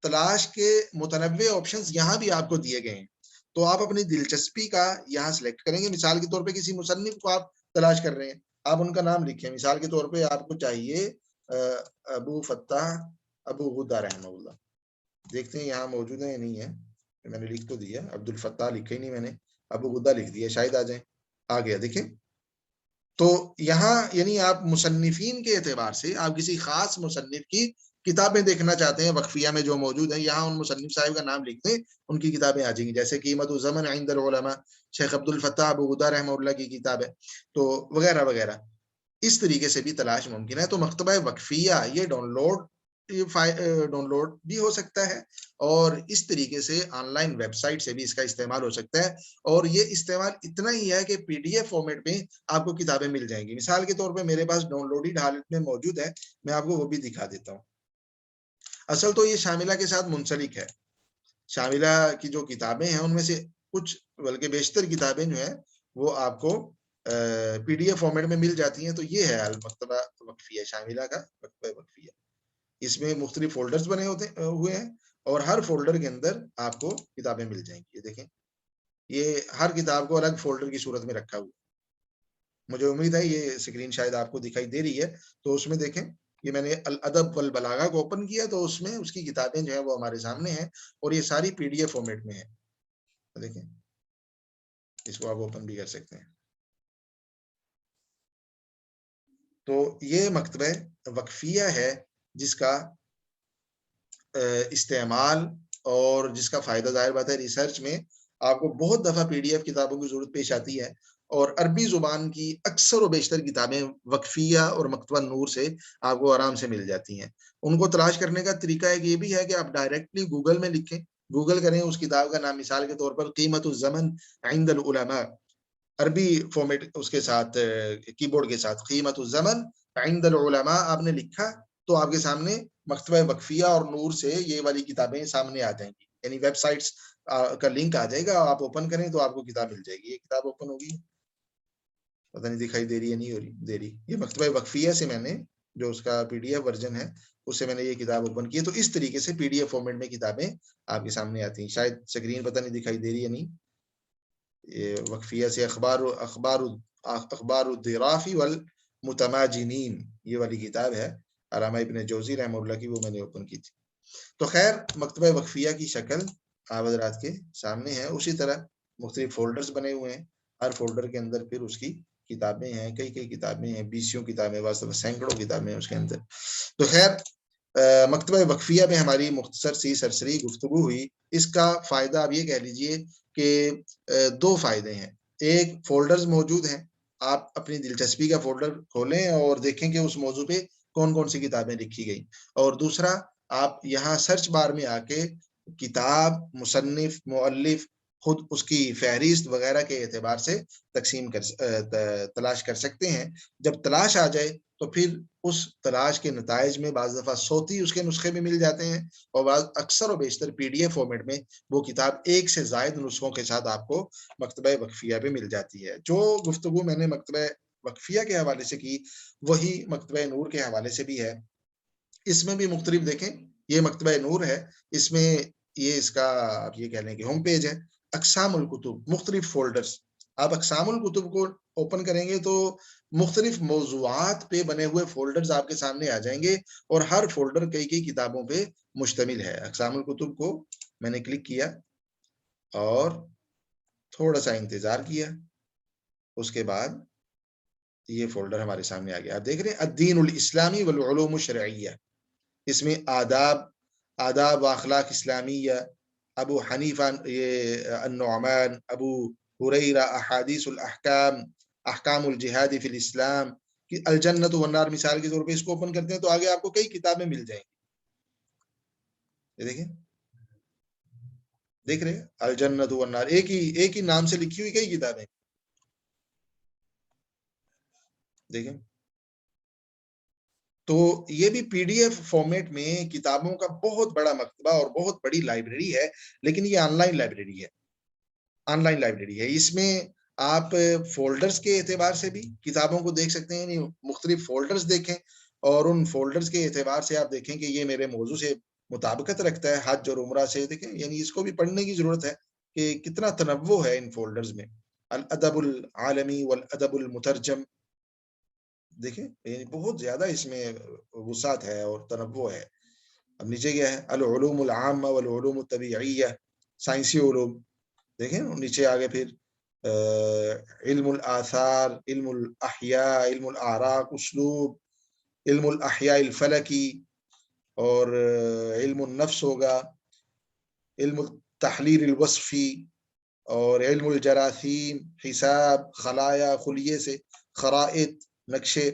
تلاش کے متنوع آپشنز یہاں بھی آپ کو دیے گئے ہیں. تو آپ اپنی دلچسپی کا یہاں سلیکٹ کریں گے. مثال کے طور پہ کسی مصنف کو آپ تلاش کر رہے ہیں، آپ ان کا نام لکھیں. مثال کے طور پہ آپ کو چاہیے ابو فتح ابو غدہ رحمہ اللہ. دیکھتے ہیں یہاں موجود ہے یا نہیں ہے. میں نے لکھ تو دیا عبد الفتاح، لکھا ہی نہیں میں نے. ابو غدہ لکھ دیا, شاید آ جائیں, آ گیا دیکھیں. تو یہاں یعنی آپ مصنفین کے اعتبار سے آپ کسی خاص مصنف کی کتابیں دیکھنا چاہتے ہیں وقفیہ میں جو موجود ہیں, یہاں ان مصنف صاحب کا نام لکھ دیں, ان کی کتابیں آ جائیں گی. جیسے قیمت الزمن عند العلماء, شیخ عبد الفتاح ابو غدہ رحمہ اللہ کی کتاب ہے, تو وغیرہ وغیرہ. اس طریقے سے بھی تلاش ممکن ہے. تو مکتبہ وقفیہ یہ ڈاؤن لوڈ بھی ہو سکتا ہے, اور اس طریقے سے آن لائن ویب سائٹ سے بھی اس کا استعمال ہو سکتا ہے. اور یہ استعمال اتنا ہی ہے کہ پی ڈی ایف فارمیٹ میں آپ کو کتابیں مل جائیں گی. مثال کے طور پہ میرے پاس ڈاؤن لوڈڈ حالت میں موجود ہے, میں آپ کو وہ بھی دکھا دیتا ہوں. اصل تو یہ شاملہ کے ساتھ منسلک ہے. شاملہ کی جو کتابیں ہیں ان میں سے کچھ بلکہ بیشتر کتابیں جو ہیں وہ آپ کو پی ڈی ایف فارمیٹ میں مل جاتی ہیں. تو یہ ہے المکتبہ وقفیہ, شاملہ کا مکتبہ وقفیہ. اس میں مختلف فولڈرز بنے ہوئے ہیں, اور ہر فولڈر کے اندر آپ کو کتابیں مل جائیں گی. یہ دیکھیں, یہ ہر کتاب کو الگ فولڈر کی صورت میں رکھا ہوا. مجھے امید ہے یہ اسکرین شاید آپ کو دکھائی دے رہی ہے. تو اس میں دیکھیں, یہ میں نے الادب والبلاغہ کو اوپن کیا, تو اس میں اس کی کتابیں جو ہیں وہ ہمارے سامنے ہیں, اور یہ ساری پی ڈی ایف فارمیٹ میں ہے. دیکھیں, اس کو آپ اوپن بھی کر سکتے ہیں. تو یہ مکتبہ وقفیہ ہے جس کا استعمال اور جس کا فائدہ ظاہر بات ہے ریسرچ میں آپ کو بہت دفعہ پی ڈی ایف کتابوں کی ضرورت پیش آتی ہے, اور عربی زبان کی اکثر و بیشتر کتابیں وقفیہ اور مکتبہ نور سے آپ کو آرام سے مل جاتی ہیں. ان کو تلاش کرنے کا طریقہ ایک یہ بھی ہے کہ آپ ڈائریکٹلی گوگل میں لکھیں, گوگل کریں, اس کتاب کا نام مثال کے طور پر قیمت الزمن عند العلماء, عربی فارمیٹ اس کے ساتھ کی بورڈ کے ساتھ قیمت الزمن عند العلماء آپ نے لکھا, تو آپ کے سامنے مکتبہ وقفیہ اور نور سے یہ والی کتابیں سامنے آ جائیں گی. یعنی ویب سائٹس کا لنک آ جائے گا, آپ اوپن کریں تو آپ کو کتاب مل جائے گی. یہ کتاب اوپن ہوگی, پتہ نہیں دکھائی دے رہی ہے نہیں ہو رہی, دے رہی. یہ مکتبہ وقفیہ سے میں نے جو اس کا پی ڈی ایف ورژن ہے اس سے میں نے یہ کتاب اوپن کی. تو اس طریقے سے پی ڈی ایف فارمیٹ میں کتابیں آپ کے سامنے آتی ہیں. شاید سکرین پتہ نہیں دکھائی دے رہی ہے نہیں. یہ وقفیہ سے اخبار الضراف والمتماجنین یہ والی کتاب ہے, علامہ ابن جوزی رحمہ اللہ کی, وہ میں نے اوپن کی تھی. تو خیر, مکتبہ وقفیہ کی شکل آپ حضرات کے سامنے ہے. اسی طرح مختلف فولڈرز بنے ہوئے ہیں, ہر فولڈر کے اندر پھر اس کی کتابیں ہیں, کئی کتابیں ہیں, بیسیوں کتابیں, واستو سینکڑوں کتابیں ہیں اس کے اندر. تو خیر, مکتبہ وقفیہ میں ہماری مختصر سی سرسری گفتگو ہوئی. اس کا فائدہ آپ یہ کہہ لیجئے کہ دو فائدے ہیں. ایک, فولڈرز موجود ہیں, آپ اپنی دلچسپی کا فولڈر کھولیں اور دیکھیں کہ اس موضوع پہ کون کون سی کتابیں لکھی گئی. اور دوسرا, آپ یہاں سرچ بار میں آ کے کتاب, مصنف, مؤلف, خود اس کی فہرست وغیرہ کے اعتبار سے تلاش کر سکتے ہیں. جب تلاش آ جائے تو پھر اس تلاش کے نتائج میں بعض دفعہ صوتی اس کے نسخے بھی مل جاتے ہیں, اور بعض اکثر و بیشتر پی ڈی ایف فارمیٹ میں وہ کتاب ایک سے زائد نسخوں کے ساتھ آپ کو مکتبہ وقفیہ پہ مل جاتی ہے. جو گفتگو میں نے مکتبہ وقفیہ کے حوالے سے کی وہی مکتبہ نور کے حوالے سے بھی ہے. اس میں بھی مختلف دیکھیں, یہ مکتبہ نور ہے, اس میں یہ اس کا آپ یہ کہہ لیں کہ ہوم پیج ہے. اقسام الکتب, مختلف فولڈرز. آپ اقسام الکتب کو اوپن کریں گے تو مختلف موضوعات پہ بنے ہوئے فولڈرز آپ کے سامنے آ جائیں گے, اور ہر فولڈر کئی کتابوں پہ مشتمل ہے. اقسام الکتب کو میں نے کلک کیا اور تھوڑا سا انتظار کیا, اس کے بعد یہ فولڈر ہمارے سامنے آ گیا. آپ دیکھ رہے ہیں الدین الاسلامی والعلوم الشرعیہ, اس میں آداب و اخلاق اسلامیہ, ابو حنیفہ یہ النعمان, ابو ہریرہ احادیث الاحکام, احکام الجہاد فی الاسلام, الجنت والنار مثال کے طور پہ اس کو اوپن کرتے ہیں تو آگے آپ کو کئی کتابیں مل جائیں گی. یہ دیکھیں, دیکھ رہے ہیں الجنت والنار, ایک ہی نام سے لکھی ہوئی کئی کتابیں. دیکھیں, تو یہ بھی پی ڈی ایف فارمیٹ میں کتابوں کا بہت بڑا مکتبہ اور بہت بڑی لائبریری ہے, لیکن یہ آن لائن لائبریری ہے. آن لائن لائبریری ہے. اس میں آپ فولڈرز کے اعتبار سے بھی کتابوں کو دیکھ سکتے ہیں, یعنی مختلف فولڈرز دیکھیں, اور ان فولڈرز کے اعتبار سے آپ دیکھیں کہ یہ میرے موضوع سے مطابقت رکھتا ہے, حج اور عمرہ سے. دیکھیں, یعنی اس کو بھی پڑھنے کی ضرورت ہے کہ کتنا تنوع ہے ان فولڈرز میں. الادب العالمی والادب المترجم, دیکھیں یعنی بہت زیادہ اس میں وسعت ہے اور تنوع ہے. اب نیچے کیا ہے, العلوم العامہ والعلوم الطبیعیہ, سائنسی علوم. دیکھیں نیچے آگے پھر علم الآثار، علم الأحیاء، علم الأعراق، اسلوب، علم الأحیاء الفلکی، اور علم النفس ہوگا، علم التحلیل الوصفی، اور علم الجراثیم، حساب، خلایا، خلیے سے خرائط، نقشے.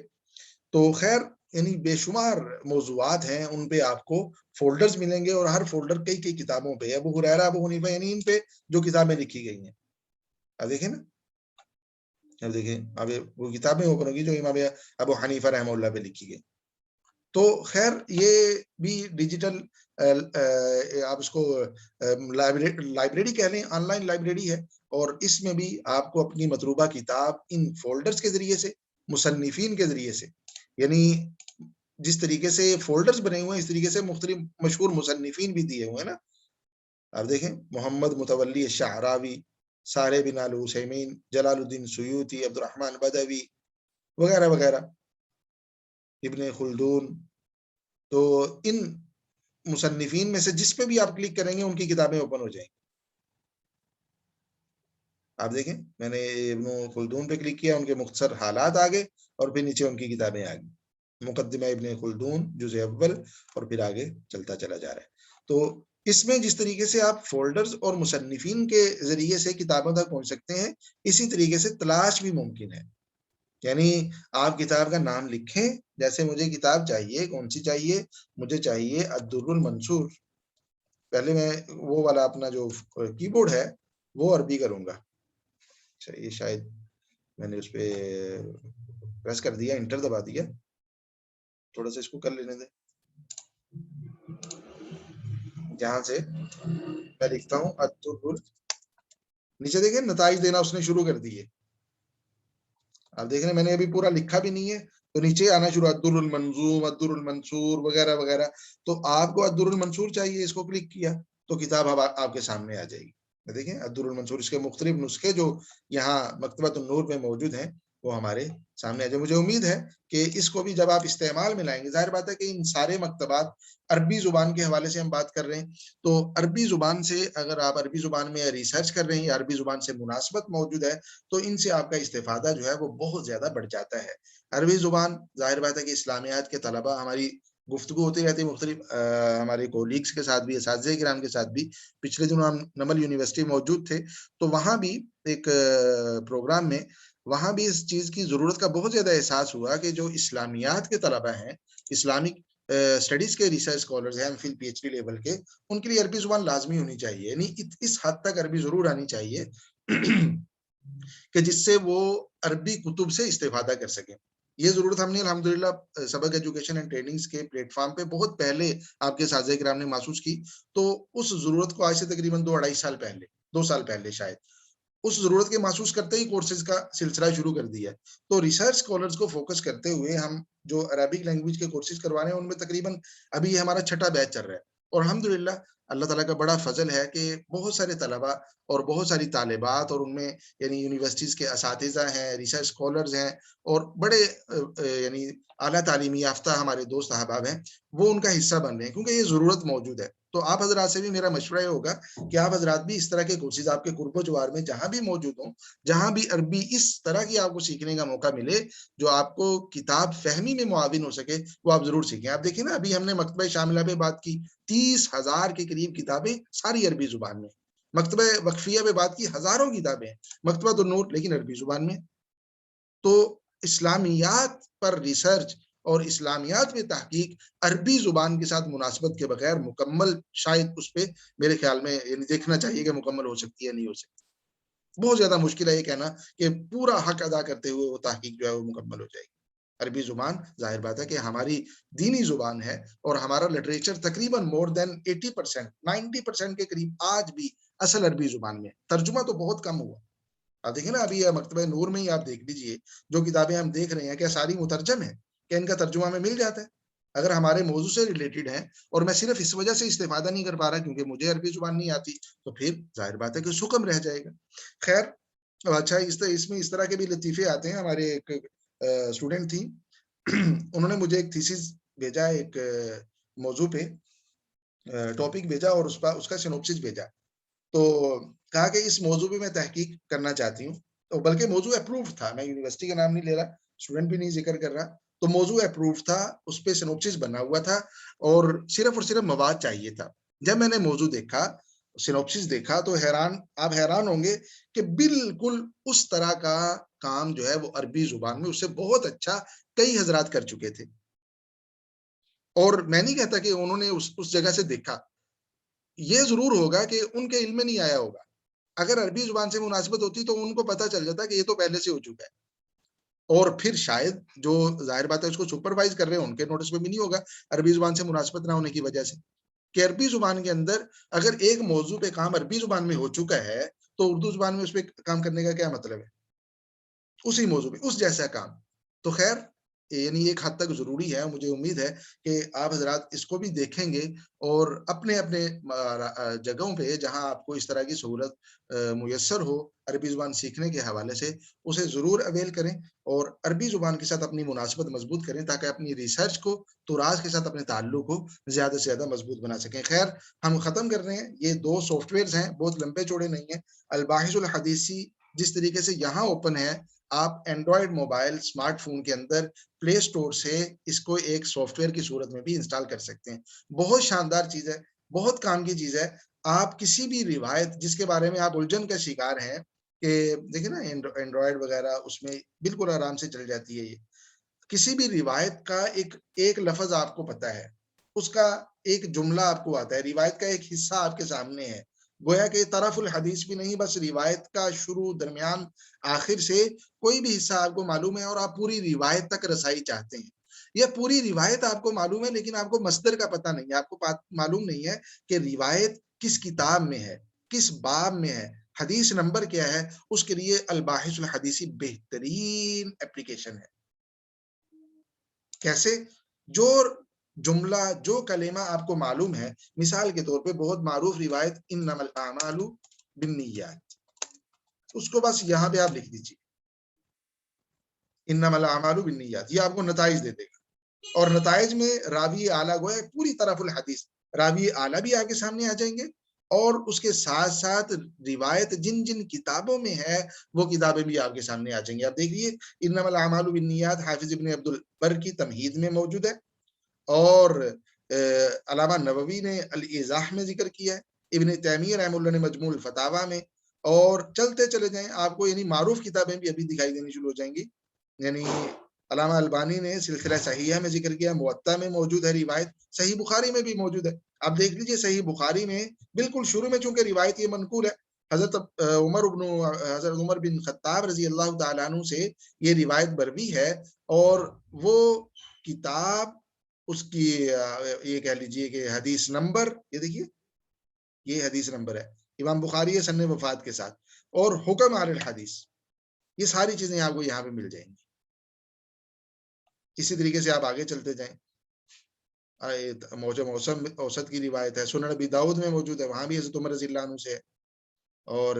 تو خیر یعنی بے شمار موضوعات ہیں، ان پہ آپ کو فولڈرز ملیں گے، اور ہر فولڈر کئی کئی کتابوں پہ، ابو ہریرہ، ابو حنیفہ، یعنی ان پہ جو کتابیں لکھی گئی ہیں. اب دیکھیں نا، اب دیکھیں اب وہ کتابیں اوپن ہوگی جو امام ابو حنیفہ رحمہ اللہ پہ لکھی گئی. تو خیر یہ بھی ڈیجیٹل، آپ اس کو لائبریری کہہ لیں، آن لائن لائبریری ہے، اور اس میں بھی آپ کو اپنی مطلوبہ کتاب ان فولڈرز کے ذریعے سے، مصنفین کے ذریعے سے، یعنی جس طریقے سے فولڈرز بنے ہوئے ہیں اس طریقے سے مختلف مشہور مصنفین بھی دیے ہوئے ہیں نا. آپ دیکھیں محمد متولی الشعراوی، صالح بن آل حسیمین، جلال الدین سیوطی، عبد الرحمن بدوی وغیرہ وغیرہ، ابن خلدون. تو ان مصنفین میں سے جس پہ بھی آپ کلک کریں گے ان کی کتابیں اوپن ہو جائیں گی. آپ دیکھیں میں نے ابن خلدون پہ کلک کیا، ان کے مختصر حالات آگے، اور پھر نیچے ان کی کتابیں آگئی، مقدمہ ابن خلدون جزء اول، اور پھر آگے چلتا چلا جا رہا ہے. تو اس میں جس طریقے سے آپ فولڈرز اور مصنفین کے ذریعے سے کتابوں تک پہنچ سکتے ہیں، اسی طریقے سے تلاش بھی ممکن ہے. یعنی آپ کتاب کا نام لکھیں، جیسے مجھے کتاب چاہیے، کون سی چاہیے؟ مجھے چاہیے الدر المنصور. پہلے میں وہ والا اپنا جو کی بورڈ ہے وہ عربی کروں گا. یہ شاید میں نے اس پہ پریس کر دیا، انٹر دبا دیا، تھوڑا سا اس کو کر لینے دیں. جہاں سے میں لکھتا ہوں الدر، نیچے دیکھیں نتائج دینا اس نے شروع کر دیے. آپ دیکھ رہے ہیں میں نے ابھی پورا لکھا بھی نہیں ہے، تو نیچے آنا شروع، الدر المنظوم، الدر المنصور وغیرہ وغیرہ. تو آپ کو الدر المنصور چاہیے، اس کو کلک کیا تو کتاب اب آپ کے سامنے آ جائے گی. دیکھیں الدر المنصور، اس کے مختلف نسخے جو یہاں مکتبۃ النور میں موجود ہیں وہ ہمارے سامنے آ جائے. مجھے امید ہے کہ اس کو بھی جب آپ استعمال میں لائیں گے، ظاہر بات ہے کہ ان سارے مکتبات عربی زبان کے حوالے سے ہم بات کر رہے ہیں، تو عربی زبان سے اگر آپ عربی زبان میں ریسرچ کر رہے ہیں یا عربی زبان سے مناسبت موجود ہے تو ان سے آپ کا استفادہ جو ہے وہ بہت زیادہ بڑھ جاتا ہے. عربی زبان ظاہر بات ہے کہ اسلامیات کے طلبہ، ہماری گفتگو ہوتی رہتی ہے مختلف ہمارے کولیگز کے ساتھ بھی، اساتذہ کرام کے ساتھ بھی. پچھلے دنوں ہم نمل یونیورسٹی موجود تھے، تو وہاں بھی ایک پروگرام میں وہاں بھی اس چیز کی ضرورت کا بہت زیادہ احساس ہوا کہ جو اسلامیات کے طلبہ ہیں، اسلامک اسٹڈیز کے ریسرچ اسکالرز ہیں، فل پی ایچ ڈی لیول کے، ان کے لیے عربی زبان لازمی ہونی چاہیے. یعنی اس حد تک عربی ضرور آنی چاہیے کہ جس سے وہ عربی کتب سے استفادہ کر سکیں. یہ ضرورت ہم نے الحمدللہ سبق ایجوکیشن اینڈ ٹریننگز کے پلیٹ فارم پہ بہت پہلے آپ کے اساتذہ کرام نے محسوس کی. تو اس ضرورت کو آج سے تقریباً 2-2.5 سال پہلے، 2 سال پہلے شاید، اس ضرورت کے محسوس کرتے ہی کورسز کا سلسلہ شروع کر دیا. تو ریسرچ اسکالرز کو فوکس کرتے ہوئے ہم جو عربک لینگویج کے کورسز کروا رہے ہیں ان میں تقریباً ابھی یہ ہمارا 6واں بیچ چل رہا ہے. اور الحمدللہ اللہ تعالیٰ کا بڑا فضل ہے کہ بہت سارے طلباء اور بہت ساری طالبات، اور ان میں یعنی یونیورسٹیز کے اساتذہ ہیں، ریسرچ اسکالرز ہیں، اور بڑے یعنی اعلیٰ تعلیمی یافتہ ہمارے دوست احباب ہیں، وہ ان کا حصہ بن رہے ہیں کیونکہ یہ ضرورت موجود ہے. تو آپ حضرات سے بھی میرا مشورہ یہ ہوگا کہ آپ حضرات بھی اس طرح کے کورسز آپ کے قرب و جوار میں جہاں بھی موجود ہوں، جہاں بھی عربی اس طرح کی آپ کو سیکھنے کا موقع ملے جو آپ کو کتاب فہمی میں معاون ہو سکے، وہ آپ ضرور سیکھیں. آپ دیکھیں نا ابھی ہم نے مکتبہ شاملہ پہ بات کی، 30,000 کے قریب کتابیں ساری عربی زبان میں. مکتبہ وقفیہ پہ بات کی، ہزاروں کتابیں ہیں. مکتبۃ النور لیکن عربی زبان میں. تو اسلامیات پر ریسرچ اور اسلامیات میں تحقیق عربی زبان کے ساتھ مناسبت کے بغیر مکمل شاید اس پہ میرے خیال میں یعنی دیکھنا چاہیے کہ مکمل ہو سکتی ہے نہیں ہو سکتی. بہت زیادہ مشکل ہے یہ کہنا کہ پورا حق ادا کرتے ہوئے وہ تحقیق جو ہے وہ مکمل ہو جائے گی. عربی زبان ظاہر بات ہے کہ ہماری دینی زبان ہے، اور ہمارا لٹریچر تقریباً مور دین 80%، 90% کے قریب آج بھی اصل عربی زبان میں. ترجمہ تو بہت کم ہوا. آپ دیکھیں نا ابھی مکتبہ نور میں ہی آپ دیکھ لیجئے جو کتابیں ہم دیکھ رہے ہیں کیا ساری مترجم ہیں، کہ ان کا ترجمہ ہمیں مل جاتا ہے اگر ہمارے موضوع سے ریلیٹڈ ہیں، اور میں صرف اس وجہ سے استفادہ نہیں کر پا رہا کیونکہ مجھے عربی زبان نہیں آتی، تو پھر ظاہر بات ہے کہ سکم رہ جائے گا. خیر اچھا، اس میں اس طرح کے بھی لطیفے آتے ہیں. ہمارے ایک اسٹوڈنٹ تھی، انہوں نے مجھے ایک تھیسس بھیجا، ایک موضوع پہ ٹاپک بھیجا، اور اس کا سینوپسس بھیجا. تو کہا کہ اس موضوع پہ میں تحقیق کرنا چاہتی ہوں، تو بلکہ موضوع اپروو تھا، میں یونیورسٹی کا نام نہیں لے رہا، اسٹوڈنٹ بھی نہیں ذکر کر رہا، تو موضوع اپروو تھا، اس پہ سینوپسس بنا ہوا تھا اور صرف مواد چاہیے تھا۔ جب میں نے موضوع دیکھا، سینوپسس دیکھا تو آپ حیران ہوں گے کہ بالکل اس طرح کا کام جو ہے وہ عربی زبان میں اس سے بہت اچھا کئی حضرات کر چکے تھے، اور میں نہیں کہتا کہ انہوں نے اس جگہ سے دیکھا، یہ ضرور ہوگا کہ ان کے علم میں نہیں آیا ہوگا، اگر عربی زبان سے مناسبت ہوتی تو ان کو پتا چل جاتا کہ یہ تو پہلے سے ہو چکا ہے، اور پھر شاید جو ظاہر بات ہے اس کو سپروائز کر رہے ہیں ان کے نوٹس میں بھی نہیں ہوگا عربی زبان سے مناسبت نہ ہونے کی وجہ سے، کہ عربی زبان کے اندر اگر ایک موضوع پہ کام عربی زبان میں ہو چکا ہے تو اردو زبان میں اس پہ کام کرنے کا کیا مطلب ہے، اسی موضوع پہ اس جیسا کام۔ تو خیر یعنی ایک حد تک ضروری ہے، مجھے امید ہے کہ آپ حضرات اس کو بھی دیکھیں گے اور اپنے اپنے جگہوں پہ جہاں آپ کو اس طرح کی سہولت میسر ہو عربی زبان سیکھنے کے حوالے سے اسے ضرور اویل کریں اور عربی زبان کے ساتھ اپنی مناسبت مضبوط کریں تاکہ اپنی ریسرچ کو تراث کے ساتھ اپنے تعلق کو زیادہ سے زیادہ مضبوط بنا سکیں۔ خیر ہم ختم کر رہے ہیں، یہ 2 سافٹ ویئرز ہیں، بہت لمبے چوڑے نہیں ہیں۔ الباحث الحدیثی جس طریقے سے یہاں اوپن ہے، آپ اینڈرائڈ موبائل اسمارٹ فون کے اندر پلے اسٹور سے اس کو ایک سافٹ ویئر کی صورت میں بھی انسٹال کر سکتے ہیں۔ بہت شاندار چیز ہے، بہت کام کی چیز ہے۔ آپ کسی بھی روایت جس کے بارے میں آپ الجھن کا شکار ہیں کہ دیکھیں نا اینڈرائڈ وغیرہ اس میں بالکل آرام سے چل جاتی ہے، یہ کسی بھی روایت کا ایک لفظ آپ کو پتا ہے، اس کا ایک جملہ آپ کو آتا ہے، روایت کا ایک حصہ آپ کے سامنے ہے، گویا کہ طرف الحدیث بھی نہیں، بس روایت کا شروع درمیان آخر سے کوئی بھی حصہ آپ کو معلوم ہے اور آپ پوری روایت تک رسائی چاہتے ہیں، یا پوری روایت آپ کو معلوم ہے لیکن آپ کو مصدر کا پتہ نہیں ہے، آپ کو معلوم نہیں ہے کہ روایت کس کتاب میں ہے، کس باب میں ہے، حدیث نمبر کیا ہے، اس کے لیے الباحث الحدیثی بہترین اپلیکیشن ہے۔ کیسے؟ جو جملہ جو کلمہ آپ کو معلوم ہے، مثال کے طور پہ بہت معروف روایت انما الاعمال بالنیات، اس کو بس یہاں پہ آپ لکھ دیجیے انما الاعمال بالنیات، یہ آپ کو نتائج دے دے گا، اور نتائج میں راوی اعلیٰ گویا پوری طرف الحدیث راوی اعلیٰ بھی آپ کے سامنے آ جائیں گے، اور اس کے ساتھ ساتھ روایت جن جن کتابوں میں ہے وہ کتابیں بھی آپ کے سامنے آ جائیں گی۔ آپ دیکھیے انما الاعمال بالنیات حافظ ابن عبد البر کی تمہید میں موجود ہے، اور علامہ نووی نے الایضاح میں ذکر کیا ہے، ابن تیمیہ رحمہ اللہ نے مجموع الفتاوی میں، اور چلتے چلے جائیں آپ کو یعنی معروف کتابیں بھی ابھی دکھائی دینی شروع ہو جائیں گی، یعنی علامہ البانی نے سلسلہ صحیحہ میں ذکر کیا، موطا میں موجود ہے روایت، صحیح بخاری میں بھی موجود ہے۔ آپ دیکھ لیجئے صحیح بخاری میں بالکل شروع میں چونکہ روایت یہ منقول ہے، حضرت عمر بن خطاب رضی اللہ تعالیٰ عنہ سے یہ روایت بروی ہے، اور وہ کتاب اس کی یہ کہہ لیجئے کہ حدیث نمبر، یہ دیکھیے یہ حدیث نمبر ہے، امام بخاری ہے سن وفات کے ساتھ، اور حکم علی الحدیث، یہ ساری چیزیں آپ کو یہاں پہ مل جائیں گی۔ اسی طریقے سے آپ آگے چلتے جائیں، موجم اوسط کی روایت ہے، سنن ابی داؤد میں موجود ہے، وہاں بھی حضرت عمر رضی اللہ عنہ سے ہے، اور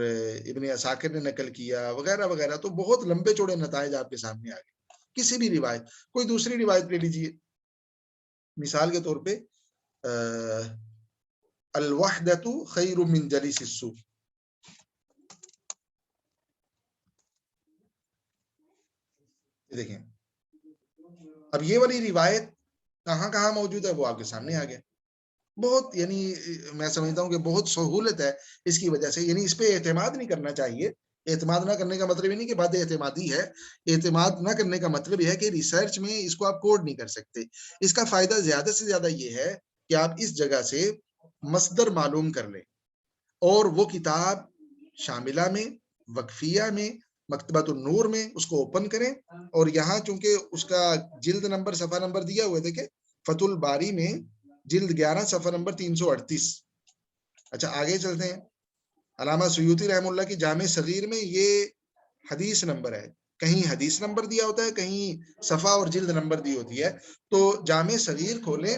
ابن عساکر نے نقل کیا وغیرہ وغیرہ، تو بہت لمبے چوڑے نتائج آپ کے سامنے آ گئے۔ کسی بھی روایت، کوئی دوسری روایت لے لیجیے، مثال کے طور پہ الوحدۃ خیر من جلیس السوء، دیکھیں اب یہ والی روایت کہاں کہاں موجود ہے وہ آپ کے سامنے آ گیا، بہت یعنی میں سمجھتا ہوں کہ بہت سہولت ہے اس کی وجہ سے، یعنی اس پہ اعتماد نہیں کرنا چاہیے، اعتماد نہ کرنے کا مطلب یہ نہیں کہ بات اعتمادی ہے، اعتماد نہ کرنے کا مطلب یہ ہے کہ ریسرچ میں اس کو آپ کوڈ نہیں کر سکتے، اس کا فائدہ زیادہ سے زیادہ یہ ہے کہ آپ اس جگہ سے مصدر معلوم کر لیں، اور وہ کتاب شاملہ میں، وقفیہ میں، مکتبۃ النور میں اس کو اوپن کریں، اور یہاں چونکہ اس کا جلد نمبر صفحہ نمبر دیا ہوا ہے، دیکھیں فتح الباری میں جلد 11 صفحہ نمبر 338۔ اچھا آگے چلتے ہیں، علامہ سیوطی رحمہ اللہ کی جامع صغیر میں یہ حدیث نمبر ہے، کہیں حدیث نمبر دیا ہوتا ہے، کہیں صفحہ اور جلد نمبر دی ہوتی ہے، تو جامع صغیر کھولیں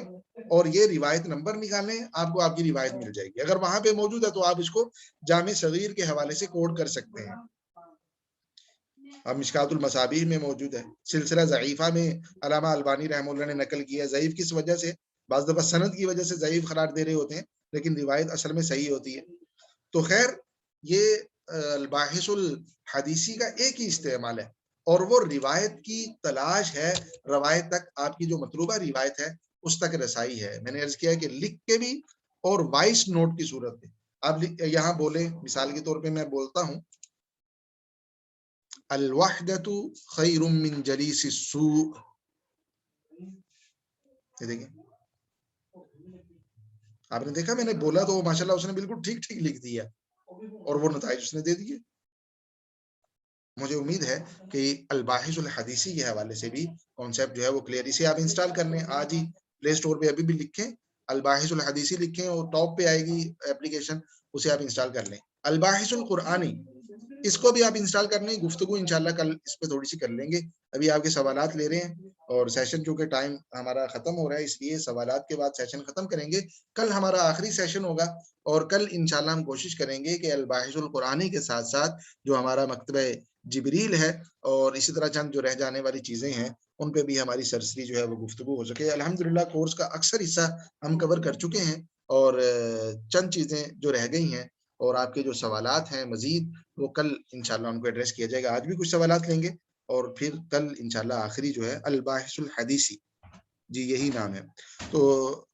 اور یہ روایت نمبر نکالیں، آپ کو آپ کی روایت مل جائے گی، اگر وہاں پہ موجود ہے تو آپ اس کو جامع صغیر کے حوالے سے کوڈ کر سکتے ہیں۔ اب مشکات المصابیح میں موجود ہے، سلسلہ ضعیفہ میں علامہ البانی رحمہ اللہ نے نقل کیا ہے، ضعیف کس وجہ سے؟ بعض دفعہ سند کی وجہ سے ضعیف قرار دے رہے ہوتے ہیں، لیکن روایت اصل میں صحیح ہوتی ہے۔ تو خیر یہ الباحث الحدیثی کا ایک ہی استعمال ہے، اور وہ روایت کی تلاش ہے، روایت تک آپ کی جو مطلوبہ روایت ہے اس تک رسائی ہے. میں نے عرض کیا کہ لکھ کے بھی اور وائس نوٹ کی صورت میں آپ یہاں بولیں. مثال کے طور پہ میں بولتا ہوں الوحدۃ خیر من جلیس السوء. یہ دیکھیں آپ نے دیکھا میں نے بولا تو ماشاءاللہ اس نے بالکل ٹھیک ٹھیک لکھ دیا اور وہ نتائج اس نے دے دیے. مجھے امید ہے کہ الباحث الحدیثی کے حوالے سے بھی کانسیپٹ جو ہے وہ کلیئر. اسے آپ انسٹال کر لیں آج ہی پلے اسٹور پہ ابھی بھی لکھیں الباحث الحدیثی لکھیں اور ٹاپ پہ آئے گی اپلیکیشن, اسے آپ انسٹال کر لیں. الباحث القرآنی اس کو بھی آپ انسٹال کر لیں. گفتگو انشاءاللہ کل اس پہ تھوڑی سی کر لیں گے. ابھی آپ کے سوالات لے رہے ہیں اور سیشن چونکہ ٹائم ہمارا ختم ہو رہا ہے اس لیے سوالات کے بعد سیشن ختم کریں گے. کل ہمارا آخری سیشن ہوگا اور کل انشاءاللہ ہم کوشش کریں گے کہ الباحث القرآنی کے ساتھ ساتھ جو ہمارا مکتبہ جبریل ہے اور اسی طرح چند جو رہ جانے والی چیزیں ہیں ان پہ بھی ہماری سرسری جو ہے وہ گفتگو ہو سکے. الحمدللہ کورس کا اکثر حصہ ہم کور کر چکے ہیں اور چند چیزیں جو رہ گئی ہیں اور آپ کے جو سوالات ہیں مزید وہ کل انشاءاللہ ان کو ایڈریس کیا جائے گا. آج بھی کچھ سوالات لیں گے اور پھر کل انشاءاللہ آخری جو ہے الباحث الحدیثی, جی یہی نام ہے. تو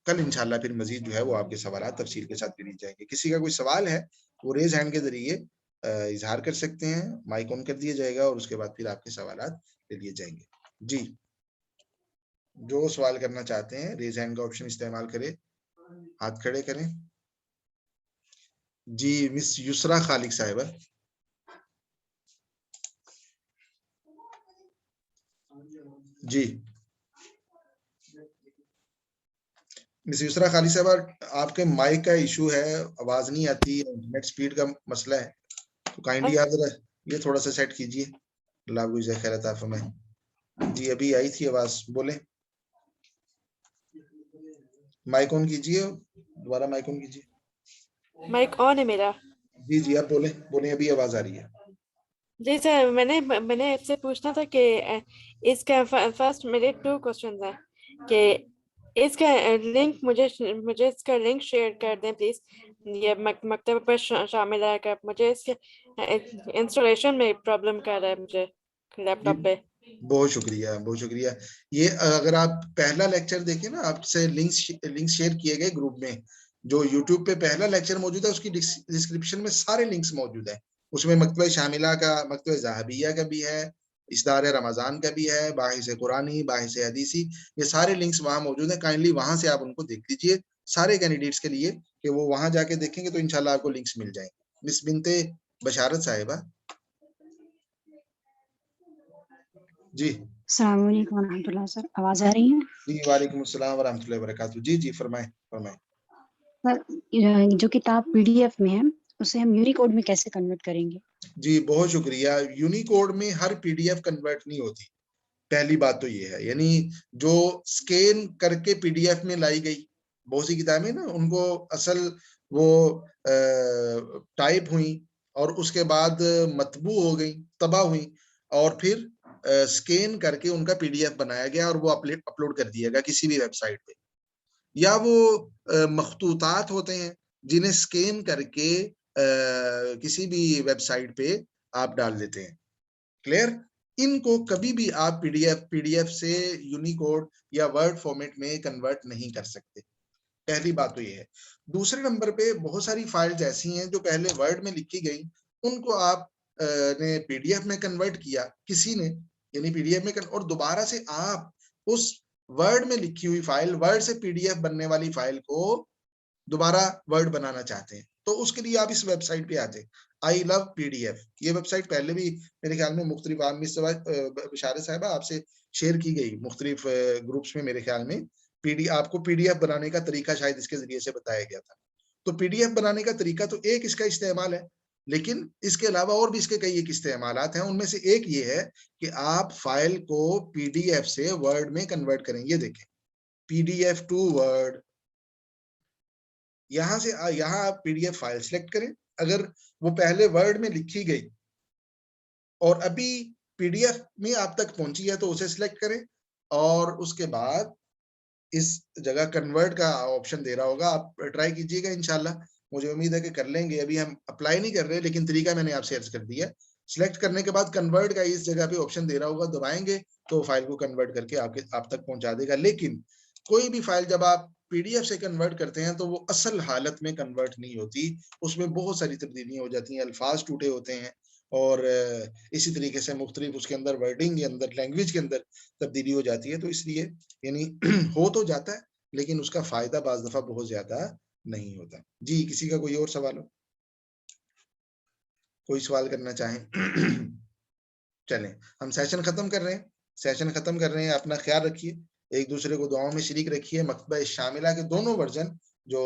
کل انشاءاللہ پھر مزید جو ہے وہ آپ کے سوالات تفصیل کے ساتھ بھی جائیں گے. کسی کا کوئی سوال ہے وہ ریز ہینڈ کے ذریعے اظہار کر سکتے ہیں, مائک آن کر دیا جائے گا اور اس کے بعد پھر آپ کے سوالات لے لیے جائیں گے. جی جو سوال کرنا چاہتے ہیں ریز ہینڈ کا آپشن استعمال کریں, ہاتھ کھڑے کریں. جی مس یسرا خالق صاحبہ. جی مس یسرا خالق صاحبہ آپ کے مائک کا ایشو ہے, آواز نہیں آتی, انٹرنیٹ سپیڈ کا مسئلہ ہے, تو کائنڈلی آپ ذرا یہ تھوڑا سا سیٹ کیجئے. اللہ آپ کو جزائے خیر عطا فرمائے. جی ابھی آئی تھی آواز, بولیں. مائک آن کیجئے, دوبارہ مائک آن کیجئے. مائک آن ہے میرا. جی جی آپ بولیں بولیں, ابھی آواز آ رہی ہے. جی سر میں نے آپ سے پوچھنا تھا کہ اس کا فرسٹ میرے 2 کوسچنز ہیں کہ اس کا لنک مجھے اس کا لنک شیئر کر دیں پلیز. یہ مکتبہ پر شامل ہے کہ مجھے اس کے انسٹالیشن میں پرابلم کر رہا ہے مجھے لیپ ٹاپ پہ. بہت شکریہ بہت شکریہ. یہ اگر آپ پہلا لیکچر دیکھیں نا, آپ سے لنک شیئر کیے گئے گروپ میں, جو یوٹیوب پہ پہلا لیکچر موجود ہے اس کی ڈسکرپشن میں سارے لنکس موجود ہیں. اس میں مکتبہ شاملہ کا, مکتبہ ذہبیہ کا بھی ہے, اصدار رمضان کا بھی ہے, باحث قرآنی, باحث حدیثی, یہ سارے لنکس وہاں موجود ہیں. کائنڈلی وہاں سے آپ ان کو دیکھ لیجئے سارے کینڈیڈیٹس کے لیے, کہ وہ وہاں جا کے دیکھیں گے تو انشاءاللہ آپ کو لنکس مل جائیں گے. مس بنتے بشارت صاحبہ. جی السلام علیکم ورحمۃ اللہ. سر آواز آ رہی ہے؟ جی وعلیکم السلام ورحمۃ اللہ وبرکاتہ. جی جی فرمائیں فرمائیں. سر جو کتاب PDF میں ہے اسے ہم یونیکوڈ میں کیسے کنورٹ کریں گے؟ جی بہت شکریہ. یونیکوڈ میں ہر PDF کنورٹ نہیں ہوتی, پہلی بات تو یہ ہے. یعنی جو سکین کر کے PDF میں لائی گئی بہت سی کتابیں نا, ان کو اصل وہ ٹائپ ہوئیں اور اس کے بعد مطبوع ہو گئی, طبع ہوئی, اور پھر سکین کر کے ان کا PDF بنایا گیا اور وہ اپلوڈ کر دیا گیا کسی بھی ویب سائٹ پہ. یا وہ مخطوطات ہوتے ہیں جنہیں سکین کر کے کسی بھی ویب سائٹ پہ آپ ڈال دیتے ہیں. کلیئر؟ ان کو کبھی بھی آپ پی ڈی ایف سے یونیکوڈ یا ورڈ فارمیٹ میں کنورٹ نہیں کر سکتے. پہلی بات تو یہ ہے. دوسرے نمبر پہ بہت ساری فائلز ایسی ہیں جو پہلے ورڈ میں لکھی گئی, ان کو آپ نے PDF میں کنورٹ کیا کسی نے, یعنی PDF میں, اور دوبارہ سے آپ اس ورڈ میں لکھی ہوئی فائل, ورڈ سے PDF بننے والی فائل کو دوبارہ ورڈ بنانا چاہتے ہیں, تو اس کے لیے آپ اس ویب سائٹ پہ آتے ہیں, آئی لو PDF. یہ ویب سائٹ پہلے بھی میرے خیال میں مختلف بشارت صاحبہ آپ سے شیئر کی گئی مختلف گروپس میں. میرے خیال میں آپ کو PDF بنانے کا طریقہ شاید اس کے ذریعے سے بتایا گیا تھا. تو PDF بنانے کا طریقہ تو ایک اس کا استعمال ہے, لیکن اس کے علاوہ اور بھی اس کے کئی ایک استعمالات ہیں. ان میں سے ایک یہ ہے کہ آپ فائل کو PDF سے ورڈ میں کنورٹ کریں. یہ دیکھیں PDF ٹو ورڈ, یہاں سے یہاں آپ PDF فائل سلیکٹ کریں. اگر وہ پہلے ورڈ میں لکھی گئی اور ابھی PDF میں آپ تک پہنچی ہے تو اسے سلیکٹ کریں, اور اس کے بعد اس جگہ کنورٹ کا آپشن دے رہا ہوگا, آپ ٹرائی کیجئے گا انشاءاللہ. مجھے امید ہے کہ کر لیں گے. ابھی ہم اپلائی نہیں کر رہے, لیکن طریقہ میں نے آپ سے عرض کر دیا. سلیکٹ کرنے کے بعد کنورٹ کا اس جگہ پہ آپشن دے رہا ہوگا, دبائیں گے تو فائل کو کنورٹ کر کے آپ تک پہنچا دے گا. لیکن کوئی بھی فائل جب آپ پی ڈی ایف سے کنورٹ کرتے ہیں تو وہ اصل حالت میں کنورٹ نہیں ہوتی, اس میں بہت ساری تبدیلیاں ہو جاتی ہیں, الفاظ ٹوٹے ہوتے ہیں, اور اسی طریقے سے مختلف اس کے اندر ورڈنگ کے اندر, لینگویج کے اندر تبدیلی ہو جاتی ہے. تو اس لیے یعنی ہو تو جاتا ہے, لیکن اس کا فائدہ بعض دفعہ بہت زیادہ نہیں ہوتا. جی, کسی کا کوئی اور سوال ہو, کوئی سوال کرنا چاہیں؟ چلیں ہم سیشن ختم کر رہے ہیں. اپنا خیال رکھیے, ایک دوسرے کو دعاؤں میں شریک رکھیے. مکتبہ شاملہ کے دونوں ورژن, جو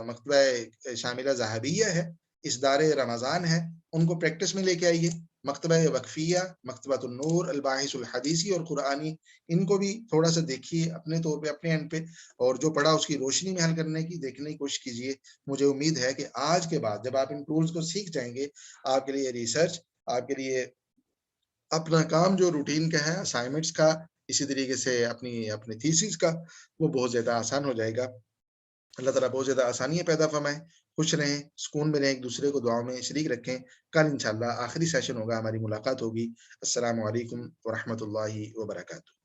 مکتبہ شاملہ ذہبیہ ہے, اصدار رمضان ہے, ان کو پریکٹس میں لے کے آئیے. مکتبہ وقفیہ, مکتبۃ النور, الباحث الحدیثی اور قرآنی, ان کو بھی تھوڑا سا دیکھیے اپنے طور پہ, اپنے اینڈ پہ, اور جو پڑھا اس کی روشنی میں حل کرنے کی دیکھنے کی کوشش کیجیے. مجھے امید ہے کہ آج کے بعد جب آپ ان ٹولز کو سیکھ جائیں گے, آپ کے لیے ریسرچ, آپ کے لیے اپنا کام جو روٹین کا ہے, اسائنمنٹس کا, اسی طریقے سے اپنی تھیسس کا, وہ بہت زیادہ آسان ہو جائے گا. اللہ تعالیٰ بہت زیادہ آسانیاں پیدا فرمائیں. خوش رہیں, سکون میں رہیں, ایک دوسرے کو دعاؤں میں شریک رکھیں. کل انشاءاللہ آخری سیشن ہوگا, ہماری ملاقات ہوگی. السلام علیکم ورحمۃ اللہ وبرکاتہ.